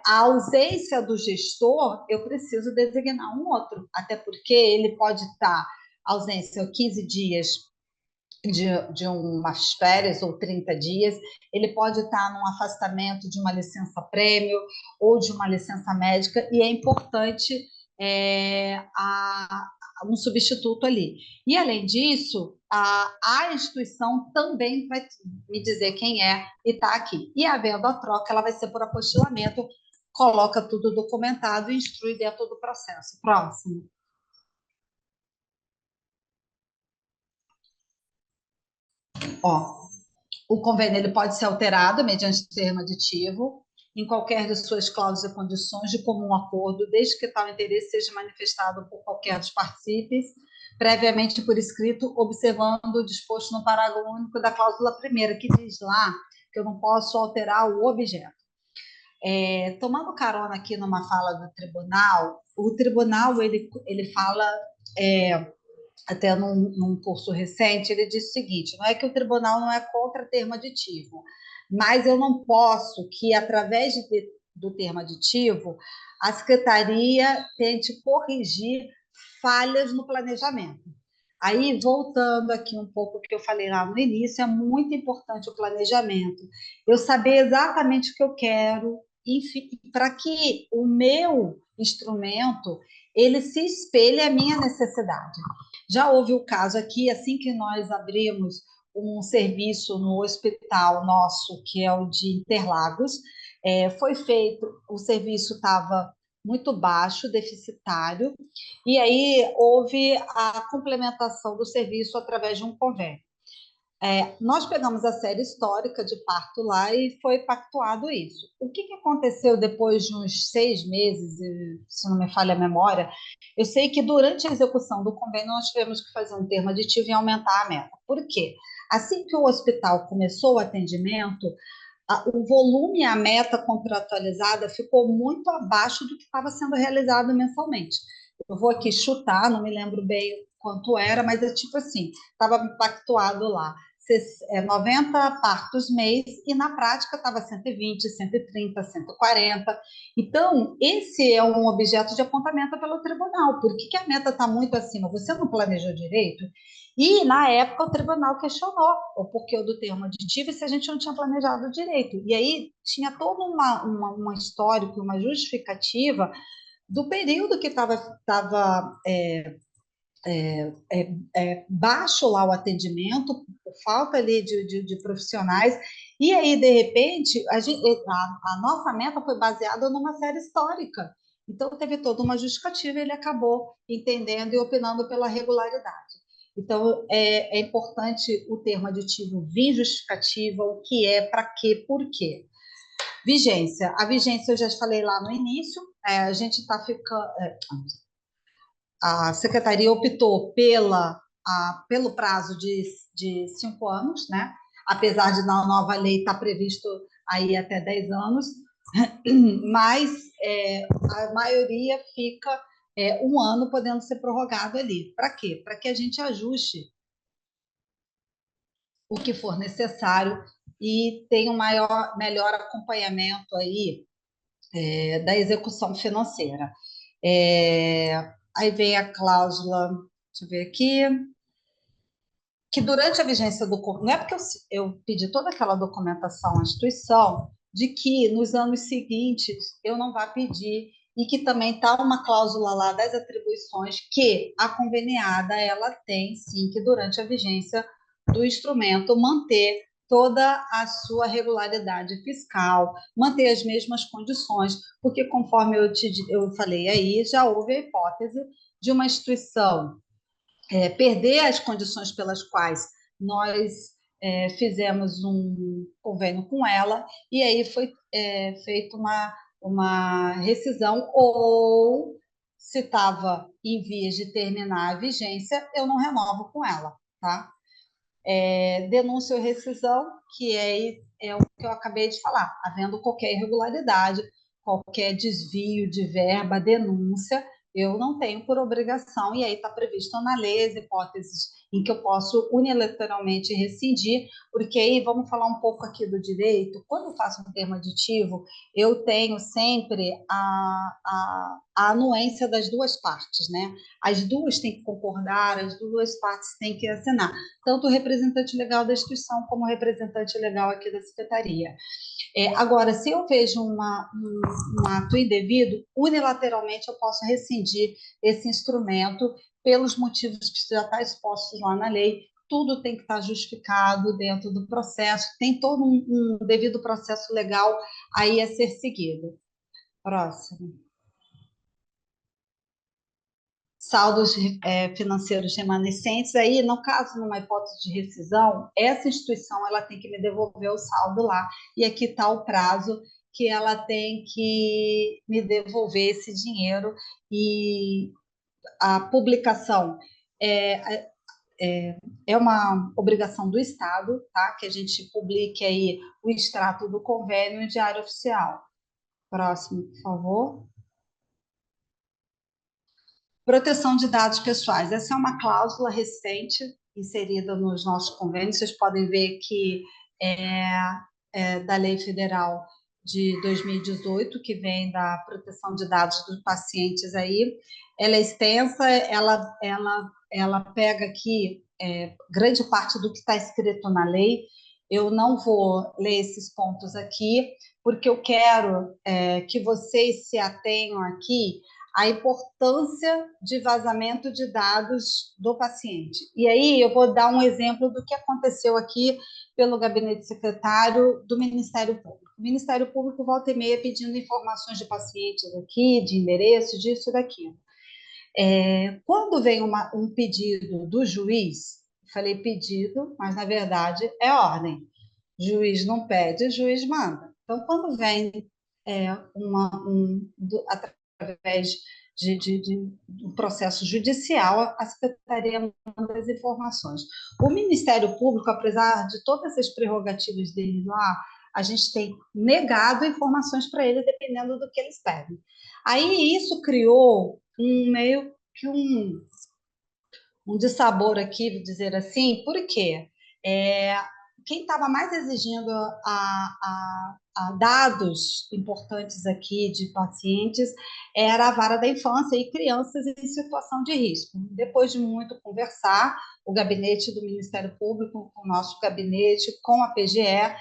A ausência do gestor, eu preciso designar um outro, até porque ele pode estar ausência 15 dias de umas férias ou 30 dias, ele pode estar num afastamento de uma licença-prêmio ou de uma licença médica, e é importante um substituto ali. E, além disso, a instituição também vai me dizer quem é e está aqui. E, havendo a troca, ela vai ser por apostilamento, coloca tudo documentado e instrui dentro do processo. Próximo. Ó, o convênio ele pode ser alterado mediante termo aditivo em qualquer de suas cláusulas e condições de comum acordo, desde que tal interesse seja manifestado por qualquer dos participantes, previamente por escrito, observando o disposto no parágrafo único da cláusula primeira, que diz lá que eu não posso alterar o objeto. Tomando carona aqui numa fala do tribunal, o tribunal ele fala até num curso recente, ele disse o seguinte: não é que o tribunal não é contra termo aditivo, mas eu não posso que, através do termo aditivo, a secretaria tente corrigir falhas no planejamento. Aí, voltando aqui um pouco o que eu falei lá no início, é muito importante o planejamento. Eu saber exatamente o que eu quero, para que o meu instrumento ele se espelhe à minha necessidade. Já houve o caso aqui, assim que nós abrimos um serviço no hospital nosso, que é o de Interlagos, foi feito, o serviço estava muito baixo, deficitário, e aí houve a complementação do serviço através de um convênio. Nós pegamos a série histórica de parto lá e foi pactuado isso. O que aconteceu depois de uns 6 meses, se não me falha a memória? Eu sei que durante a execução do convênio nós tivemos que fazer um termo aditivo e aumentar a meta. Por quê? Assim que o hospital começou o atendimento, o volume, a meta contratualizada ficou muito abaixo do que estava sendo realizado mensalmente. Eu vou aqui chutar, não me lembro bem quanto era, mas é tipo assim, estava pactuado lá 90 partos mês e na prática estava 120, 130, 140. Então, esse é um objeto de apontamento pelo tribunal. Por que a meta está muito acima? Você não planejou direito? E, na época, o tribunal questionou o porquê do termo aditivo e se a gente não tinha planejado direito. E aí tinha todo uma histórico, uma justificativa do período que estava baixo lá o atendimento, por falta ali de profissionais, e aí, de repente, a nossa meta foi baseada numa série histórica. Então, teve toda uma justificativa e ele acabou entendendo e opinando pela regularidade. Então, é importante o termo aditivo vir justificativa, o que é, para quê, por quê. Vigência. A vigência eu já falei lá no início, a gente está ficando. A secretaria optou pelo prazo de 5 anos, né? Apesar de na nova lei estar previsto aí até 10 anos, mas a maioria fica 1 ano podendo ser prorrogado ali. Para quê? Para que a gente ajuste o que for necessário e tenha um melhor acompanhamento aí da execução financeira. Aí vem a cláusula, deixa eu ver aqui, que durante a vigência do não é porque eu pedi toda aquela documentação à instituição, de que nos anos seguintes eu não vá pedir, e que também está uma cláusula lá das atribuições que a conveniada ela tem, sim, que durante a vigência do instrumento manter toda a sua regularidade fiscal, manter as mesmas condições, porque conforme eu falei aí, já houve a hipótese de uma instituição perder as condições pelas quais nós fizemos um convênio com ela, e aí foi feita uma rescisão, ou se estava em vias de terminar a vigência, eu não renovo com ela, tá? Denúncia ou rescisão, que é o que eu acabei de falar, havendo qualquer irregularidade, qualquer desvio de verba, denúncia, eu não tenho por obrigação, e aí está previsto na lei as hipóteses em que eu posso unilateralmente rescindir, porque aí vamos falar um pouco aqui do direito. Quando eu faço um termo aditivo, eu tenho sempre a anuência das duas partes, né? As duas têm que concordar, as duas partes têm que assinar, tanto o representante legal da instituição como o representante legal aqui da secretaria. Agora, se eu vejo um ato indevido, unilateralmente eu posso rescindir esse instrumento pelos motivos que já está expostos lá na lei. Tudo tem que estar justificado dentro do processo, tem todo um devido processo legal aí a ser seguido. Próximo. Saldos financeiros remanescentes, aí, no caso, numa hipótese de rescisão, essa instituição ela tem que me devolver o saldo lá, e aqui está o prazo que ela tem que me devolver esse dinheiro, e a publicação é uma obrigação do Estado, tá? Que a gente publique aí o extrato do convênio em diário oficial. Próximo, por favor. Proteção de dados pessoais. Essa é uma cláusula recente inserida nos nossos convênios. Vocês podem ver que é da Lei Federal de 2018, que vem da proteção de dados dos pacientes aí. Ela é extensa, ela pega aqui grande parte do que está escrito na lei. Eu não vou ler esses pontos aqui, porque eu quero que vocês se atenham aqui a importância de vazamento de dados do paciente. E aí eu vou dar um exemplo do que aconteceu aqui pelo gabinete secretário do Ministério Público. O Ministério Público volta e meia pedindo informações de pacientes aqui, de endereço, disso e daquilo. Quando vem um pedido do juiz, falei pedido, mas na verdade é ordem. Juiz não pede, juiz manda. Então, quando vem através de um processo judicial, a Secretaria manda as informações. O Ministério Público, apesar de todas as prerrogativas dele lá, a gente tem negado informações para eles, dependendo do que eles pedem. Aí isso criou meio que um dissabor aqui, vou dizer assim, por quê? Quem estava mais exigindo a dados importantes aqui de pacientes era a vara da infância e crianças em situação de risco. Depois de muito conversar, o gabinete do Ministério Público, o nosso gabinete, com a PGE,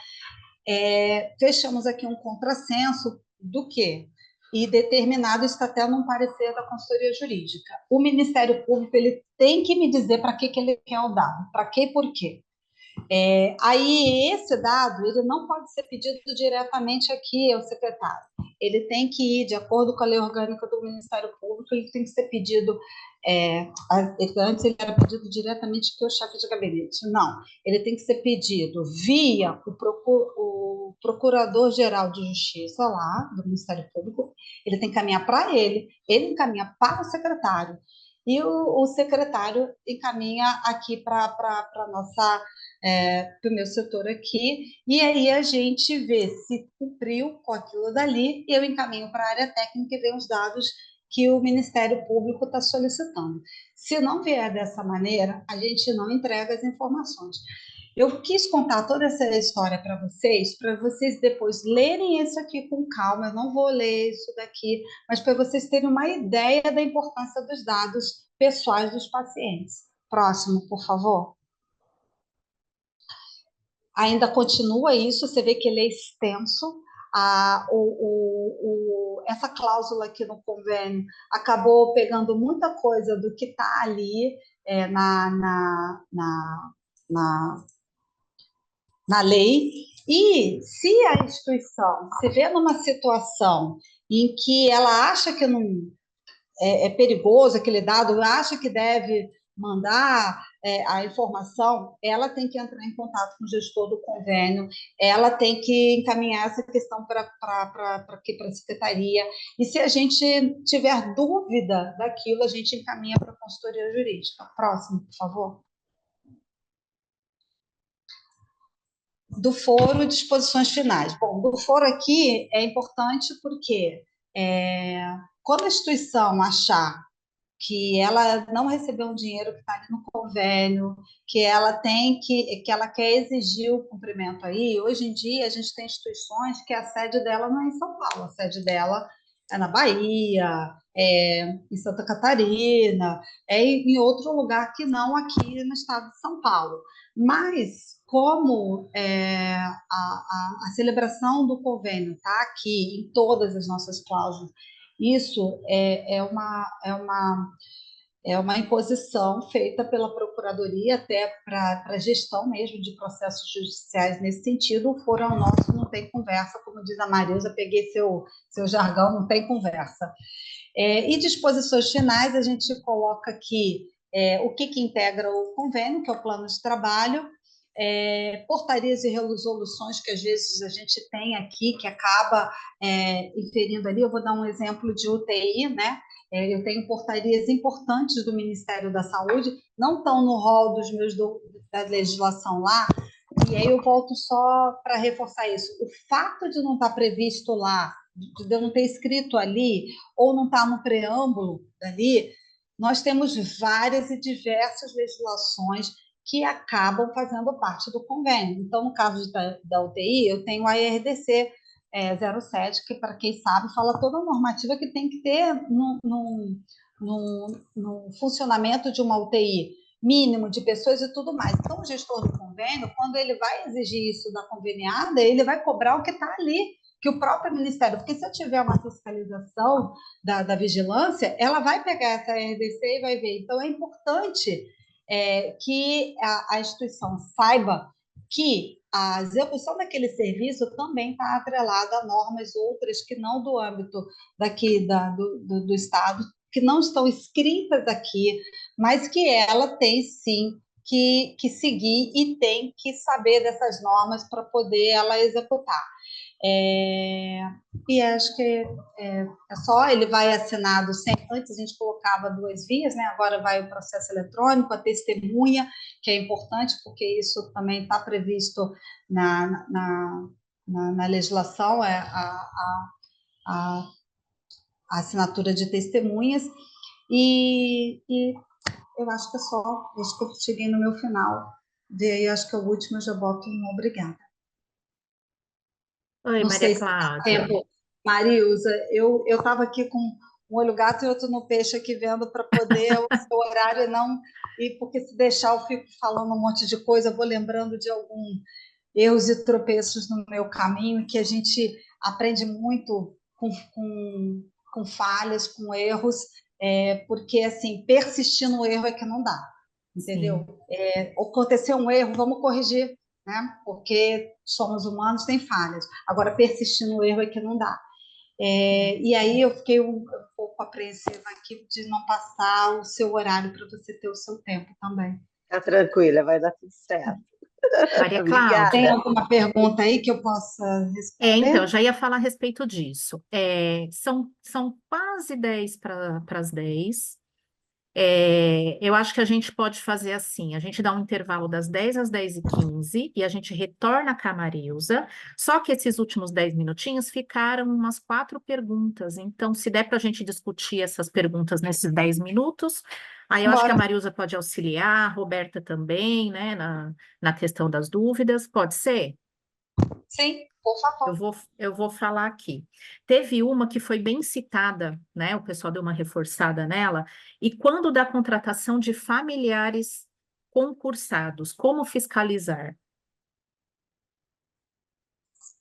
fechamos aqui um contrassenso do quê? E determinado está até num parecer da consultoria jurídica. O Ministério Público ele tem que me dizer para que ele quer o dado, para que e por quê. Aí, esse dado ele não pode ser pedido diretamente aqui ao secretário. Ele tem que ir, de acordo com a lei orgânica do Ministério Público, ele tem que ser pedido. Antes ele era pedido diretamente pelo chefe de gabinete. Não, ele tem que ser pedido via o Procurador-Geral de Justiça lá, do Ministério Público. Ele tem que encaminhar para ele encaminha para o secretário. E o secretário encaminha aqui para a nossa para o meu setor aqui, e aí a gente vê se cumpriu com aquilo dali, e eu encaminho para a área técnica e ver os dados que o Ministério Público está solicitando. Se não vier dessa maneira, a gente não entrega as informações. Eu quis contar toda essa história para vocês depois lerem isso aqui com calma. Eu não vou ler isso daqui, mas para vocês terem uma ideia da importância dos dados pessoais dos pacientes. Próximo, por favor. Ainda continua isso, você vê que ele é extenso. Essa cláusula aqui no convênio acabou pegando muita coisa do que está ali na lei. E se a instituição se vê numa situação em que ela acha que não é perigoso aquele dado, acha que deve mandar a informação, ela tem que entrar em contato com o gestor do convênio, ela tem que encaminhar essa questão para a secretaria, e se a gente tiver dúvida daquilo, a gente encaminha para a consultoria jurídica. Próximo, por favor. Do foro, disposições finais. Bom, do foro aqui é importante porque quando a instituição achar que ela não recebeu um dinheiro que está ali no convênio, que ela ela quer exigir o cumprimento aí. Hoje em dia a gente tem instituições que a sede dela não é em São Paulo, a sede dela é na Bahia, em Santa Catarina, em outro lugar que não aqui no estado de São Paulo. Mas como a celebração do convênio está aqui em todas as nossas cláusulas, isso é uma imposição feita pela Procuradoria até para a gestão mesmo de processos judiciais nesse sentido. O foro nosso não tem conversa, como diz a Marisa, peguei seu jargão, não tem conversa. E disposições finais, a gente coloca aqui o que integra o convênio, que é o plano de trabalho, portarias e resoluções que às vezes a gente tem aqui, que acaba inferindo ali. Eu vou dar um exemplo de UTI, né? Eu tenho portarias importantes do Ministério da Saúde, não estão no rol da legislação lá, e aí eu volto só para reforçar isso. O fato de não estar previsto lá, de eu não ter escrito ali, ou não estar no preâmbulo ali, nós temos várias e diversas legislações que acabam fazendo parte do convênio. Então, no caso da UTI, eu tenho a IRDC 07, que, para quem sabe, fala toda a normativa que tem que ter no funcionamento de uma UTI, mínimo de pessoas e tudo mais. Então, o gestor do convênio, quando ele vai exigir isso da conveniada, ele vai cobrar o que está ali, que o próprio Ministério, porque se eu tiver uma fiscalização da vigilância, ela vai pegar essa RDC e vai ver. Então, é importante que a instituição saiba que a execução daquele serviço também está atrelada a normas outras que não do âmbito daqui do Estado, que não estão escritas aqui, mas que ela tem sim que seguir e tem que saber dessas normas para poder ela executar. E acho que é só, ele vai assinado sempre. Antes a gente colocava 2 vias, né? Agora vai o processo eletrônico, a testemunha, que é importante, porque isso também está previsto na legislação, é a, a assinatura de testemunhas, e eu acho que é só, acho que eu cheguei no meu final, daí acho que é o último, eu já boto um obrigada. Oi, Não Maria sei se dá Cláudia. tempo, Marilza, eu estava aqui com um olho gato e outro no peixe aqui vendo para poder o seu horário não, e porque se deixar eu fico falando um monte de coisa, eu vou lembrando de alguns erros e tropeços no meu caminho, que a gente aprende muito com falhas, com erros, porque assim, persistir no erro é que não dá, entendeu? Sim. Aconteceu um erro, vamos corrigir, né? Porque somos humanos, tem falhas. Agora, persistir no erro é que não dá. E aí eu fiquei um pouco apreensiva aqui de não passar o seu horário para você ter o seu tempo também. Fica tranquila, vai dar tudo certo. Maria Tem Cláudia. Obrigada. alguma pergunta aí que eu possa Então, responder? já ia falar a respeito disso. São quase 10 para as 10. Eu acho que a gente pode fazer assim: a gente dá um intervalo das 10 às 10h15 e a gente retorna com a Marilza. Só que esses últimos 10 minutinhos ficaram umas 4 perguntas. Então, se der para a gente discutir essas perguntas nesses 10 minutos, aí eu acho que a Bora. Marilza pode auxiliar, a Roberta também, né, na questão das dúvidas. Pode ser? Sim, por favor. Eu vou falar aqui. Teve uma que foi bem citada, né? O pessoal deu uma reforçada nela. E quando da contratação de familiares concursados, como fiscalizar?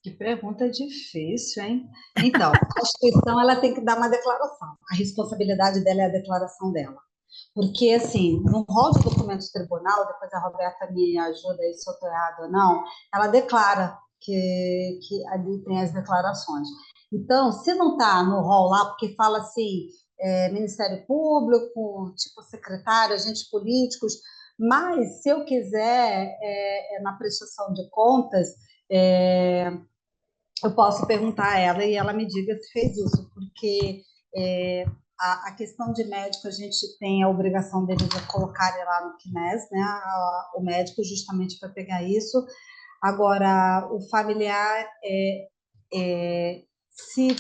Que pergunta difícil, hein? Então, a Constituição ela tem que dar uma declaração. A responsabilidade dela é a declaração dela. Porque, assim, no rol de documentos do tribunal, depois a Roberta me ajuda aí se eu estou errado ou não, ela declara que ali tem as declarações. Então, se não está no rol lá, porque fala assim, Ministério Público, tipo secretário, agentes políticos, mas se eu quiser, na prestação de contas, é, eu posso perguntar a ela e ela me diga se fez isso, porque a questão de médico, a gente tem a obrigação deles de colocarem lá no CNES, né, o médico justamente para pegar isso. Agora, o familiar se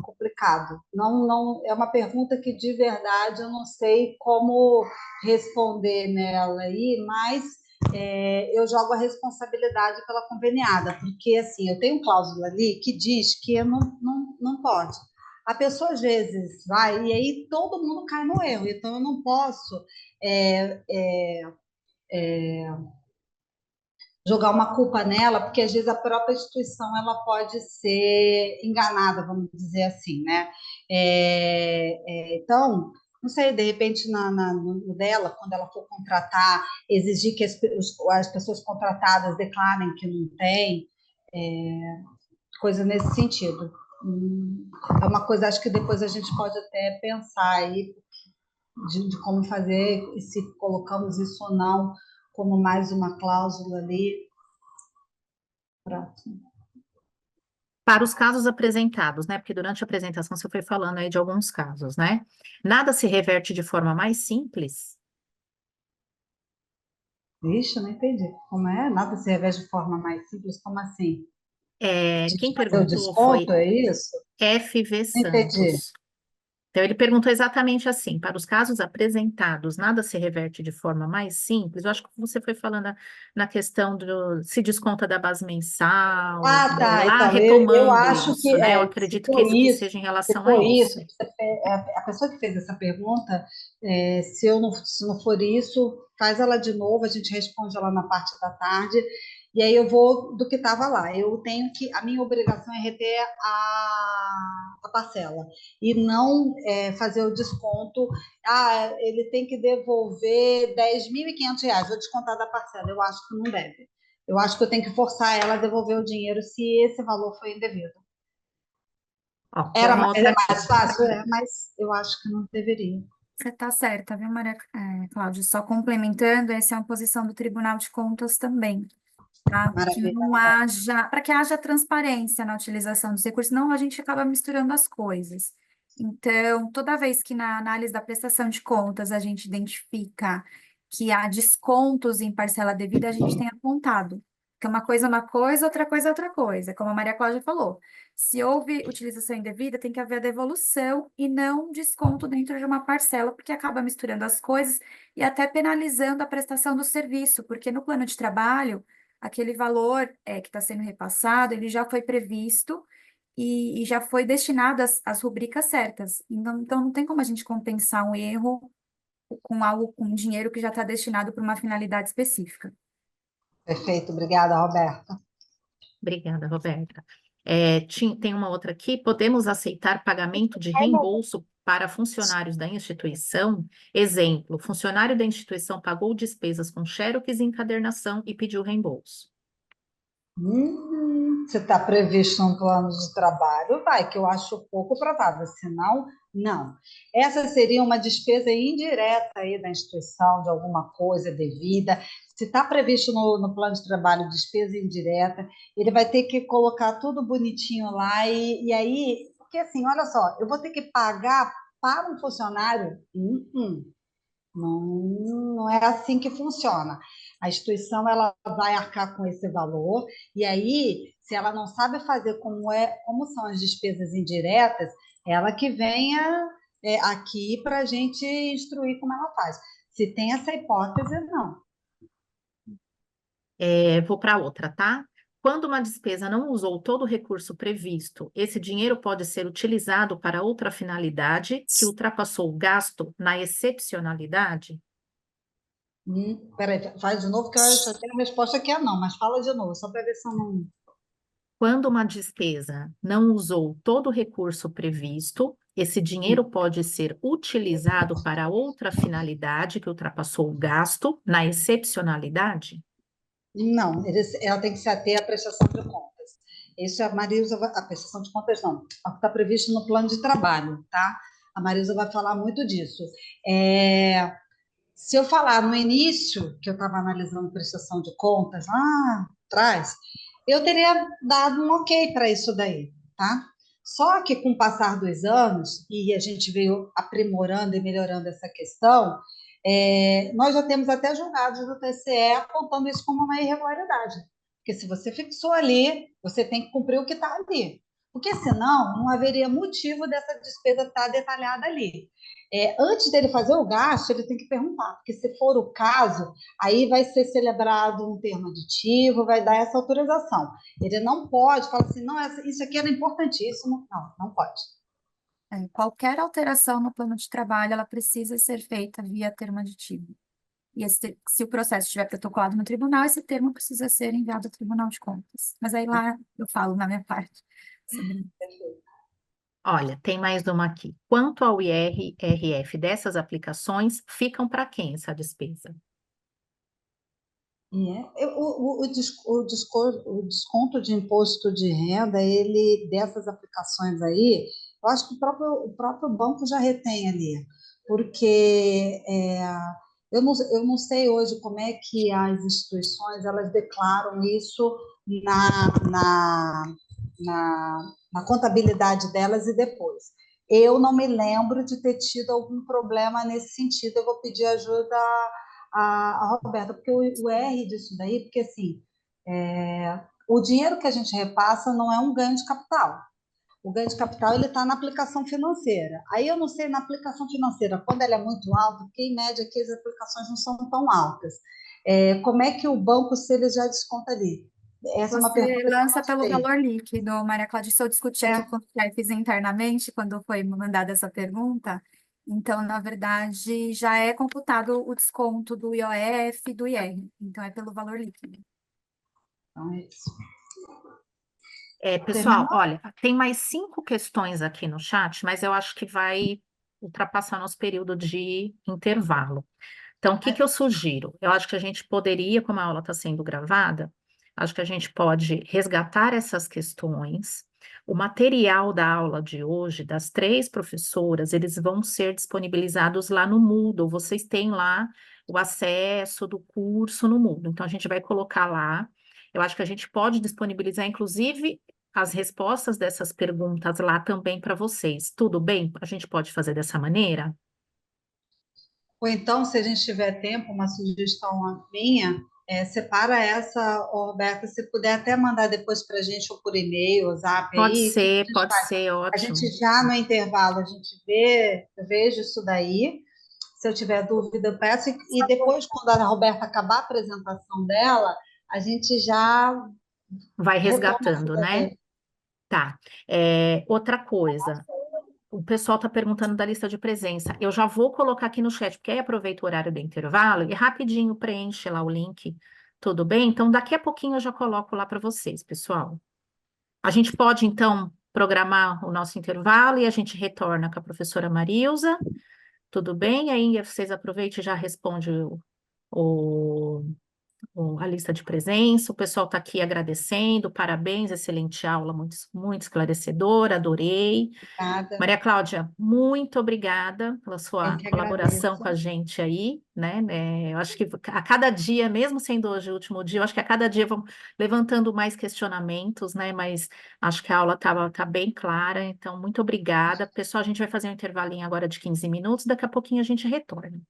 complicado. Não, não é uma pergunta que de verdade eu não sei como responder nela aí, mas eu jogo a responsabilidade pela conveniada, porque assim eu tenho cláusula ali que diz que eu não pode. A pessoa às vezes vai e aí todo mundo cai no erro, então eu não posso é, é, jogar uma culpa nela, porque às vezes a própria instituição ela pode ser enganada, vamos dizer assim, né? Então, não sei, de repente no dela, quando ela for contratar, exigir que as pessoas contratadas declarem que não tem, coisa nesse sentido. É uma coisa, acho que depois a gente pode até pensar aí de como fazer, e se colocamos isso ou não como mais uma cláusula ali. Pronto. Para os casos apresentados, né? Porque durante a apresentação você foi falando aí de alguns casos, né? Nada se reverte de forma mais simples? Vixe, eu não entendi. Como é? Nada se reveste de forma mais simples? Como assim? De Quem fazer o perguntou desconto, foi é isso? FV Não entendi. Santos. Então, ele perguntou exatamente assim: para os casos apresentados, nada se reverte de forma mais simples? Eu acho que você foi falando na questão do se desconta da base mensal, Ah, tá. lá Então, eu retomando acho isso, que né? Eu se acredito for que isso, seja em se relação a for isso, isso. a pessoa que fez essa pergunta, se não for isso, faz ela de novo, a gente responde ela na parte da tarde, e aí eu vou do que estava lá. Eu tenho que, a minha obrigação é reter a parcela e não fazer o desconto. Ah, ele tem que devolver R$ 10.500, vou descontar da parcela. Eu acho que não deve. Eu acho que eu tenho que forçar ela a devolver o dinheiro se esse valor foi indevido. Ó, tem uma É outra mais aqui. fácil, mas eu acho que não deveria. Você está certa, viu, Maria Cláudia? Só complementando, essa é uma posição do Tribunal de Contas também, tá? Que Maravilha. não haja, para que haja transparência na utilização dos recursos, senão a gente acaba misturando as coisas. Então, toda vez que na análise da prestação de contas a gente identifica que há descontos em parcela devida, a gente tem apontado. Porque uma coisa, outra coisa é outra coisa, como a Maria Cláudia falou. Se houve utilização indevida, tem que haver a devolução e não desconto dentro de uma parcela, porque acaba misturando as coisas e até penalizando a prestação do serviço, porque no plano de trabalho, aquele valor que está sendo repassado, ele já foi previsto e já foi destinado às rubricas certas. Então, não tem como a gente compensar um erro com algo, com dinheiro que já está destinado para uma finalidade específica. Perfeito, obrigada, Roberta. Obrigada, Roberta. Tem uma outra aqui. Podemos aceitar pagamento de reembolso para funcionários da instituição? Exemplo, funcionário da instituição pagou despesas com xerox e encadernação e pediu reembolso. Se está previsto um plano de trabalho, vai, que eu acho pouco provável, senão, não. Essa seria uma despesa indireta aí da instituição, de alguma coisa devida. Se está previsto no plano de trabalho despesa indireta, ele vai ter que colocar tudo bonitinho lá, e aí, porque assim, olha só, eu vou ter que pagar para um funcionário? Não é assim que funciona. A instituição ela vai arcar com esse valor, e aí, se ela não sabe fazer como são as despesas indiretas, ela que venha aqui para a gente instruir como ela faz. Se tem essa hipótese, não. Vou para outra, tá? Quando uma despesa não usou todo o recurso previsto, esse dinheiro pode ser utilizado para outra finalidade que ultrapassou o gasto na excepcionalidade? Peraí, faz de novo, que eu acho que a resposta aqui é não, mas fala de novo, só para ver se eu não. Quando uma despesa não usou todo o recurso previsto, esse dinheiro pode ser utilizado para outra finalidade que ultrapassou o gasto na excepcionalidade? Não, ela tem que se ater à prestação de contas. Isso a Marisa a prestação de contas não, é o que está previsto no plano de trabalho, tá? A Marisa vai falar muito disso. Se eu falar no início, que eu estava analisando prestação de contas lá atrás, eu teria dado um ok para isso daí, tá? Só que com o passar dos anos, e a gente veio aprimorando e melhorando essa questão, nós já temos até julgados do TCE apontando isso como uma irregularidade. Porque se você fixou ali, você tem que cumprir o que está ali. Porque senão não haveria motivo dessa despesa estar detalhada ali. Antes dele fazer o gasto, ele tem que perguntar, porque se for o caso, aí vai ser celebrado um termo aditivo, vai dar essa autorização. Ele não pode falar assim, não, isso aqui era importantíssimo. Não pode. Qualquer alteração no plano de trabalho, ela precisa ser feita via termo aditivo. E se o processo estiver protocolado no tribunal, esse termo precisa ser enviado ao Tribunal de Contas. Mas aí lá eu falo na minha parte sobre Olha, tem mais uma aqui. Quanto ao IR-RF dessas aplicações, ficam para quem essa despesa? O desconto de imposto de renda, ele dessas aplicações aí, eu acho que o próprio banco já retém ali, porque eu não sei hoje como é que as instituições elas declaram isso na contabilidade delas e depois. Eu não me lembro de ter tido algum problema nesse sentido, eu vou pedir ajuda a Roberta, porque o R disso daí, porque assim, o dinheiro que a gente repassa não é um ganho de capital. O ganho de capital ele está na aplicação financeira. Aí eu não sei na aplicação financeira, quando ela é muito alta, porque em média aqui as aplicações não são tão altas. Como é que o banco, se ele já desconta ali? Essa é uma Você pergunta que eu lança não pelo sei. valor líquido, Maria Cláudia. Isso eu discuti aqui com os chefes internamente, quando foi mandada essa pergunta. Então, na verdade, já é computado o desconto do IOF e do IR. Então, é pelo valor líquido. Então, é isso. Pessoal, olha, tem mais 5 questões aqui no chat, mas eu acho que vai ultrapassar nosso período de intervalo. Então, o que eu sugiro? Eu acho que a gente poderia, como a aula está sendo gravada, acho que a gente pode resgatar essas questões. O material da aula de hoje, das 3 professoras, eles vão ser disponibilizados lá no Moodle. Vocês têm lá o acesso do curso no Moodle. Então, a gente vai colocar lá. Eu acho que a gente pode disponibilizar, inclusive, as respostas dessas perguntas lá também para vocês. Tudo bem? A gente pode fazer dessa maneira? Ou então, se a gente tiver tempo, uma sugestão minha, separa essa, ô, Roberta, se puder até mandar depois para a gente, ou por e-mail, ou zap Pode aí, o que a gente ser, faz? A ótimo. gente já no intervalo, a gente vê, eu vejo isso daí. Se eu tiver dúvida, eu peço. E depois, quando a Roberta acabar a apresentação dela, a gente já Vai retoma a resgatando, fila né? dele. Tá. Outra coisa, o pessoal está perguntando da lista de presença. Eu já vou colocar aqui no chat, porque aí aproveita o horário do intervalo e rapidinho preenche lá o link. Tudo bem? Então, daqui a pouquinho eu já coloco lá para vocês, pessoal. A gente pode, então, programar o nosso intervalo e a gente retorna com a professora Marilza. Tudo bem? Aí vocês aproveitem e já respondem o, a lista de presença. O pessoal está aqui agradecendo, parabéns, excelente aula, muito, muito esclarecedora, adorei. Nada, Maria Cláudia, muito obrigada pela eu sua que colaboração agradeço. com a gente aí, né? Eu acho que a cada dia, mesmo sendo hoje o último dia, eu acho que a cada dia vão levantando mais questionamentos, né? Mas acho que a aula tá bem clara, então muito obrigada. Pessoal, a gente vai fazer um intervalinho agora de 15 minutos, daqui a pouquinho a gente retorna.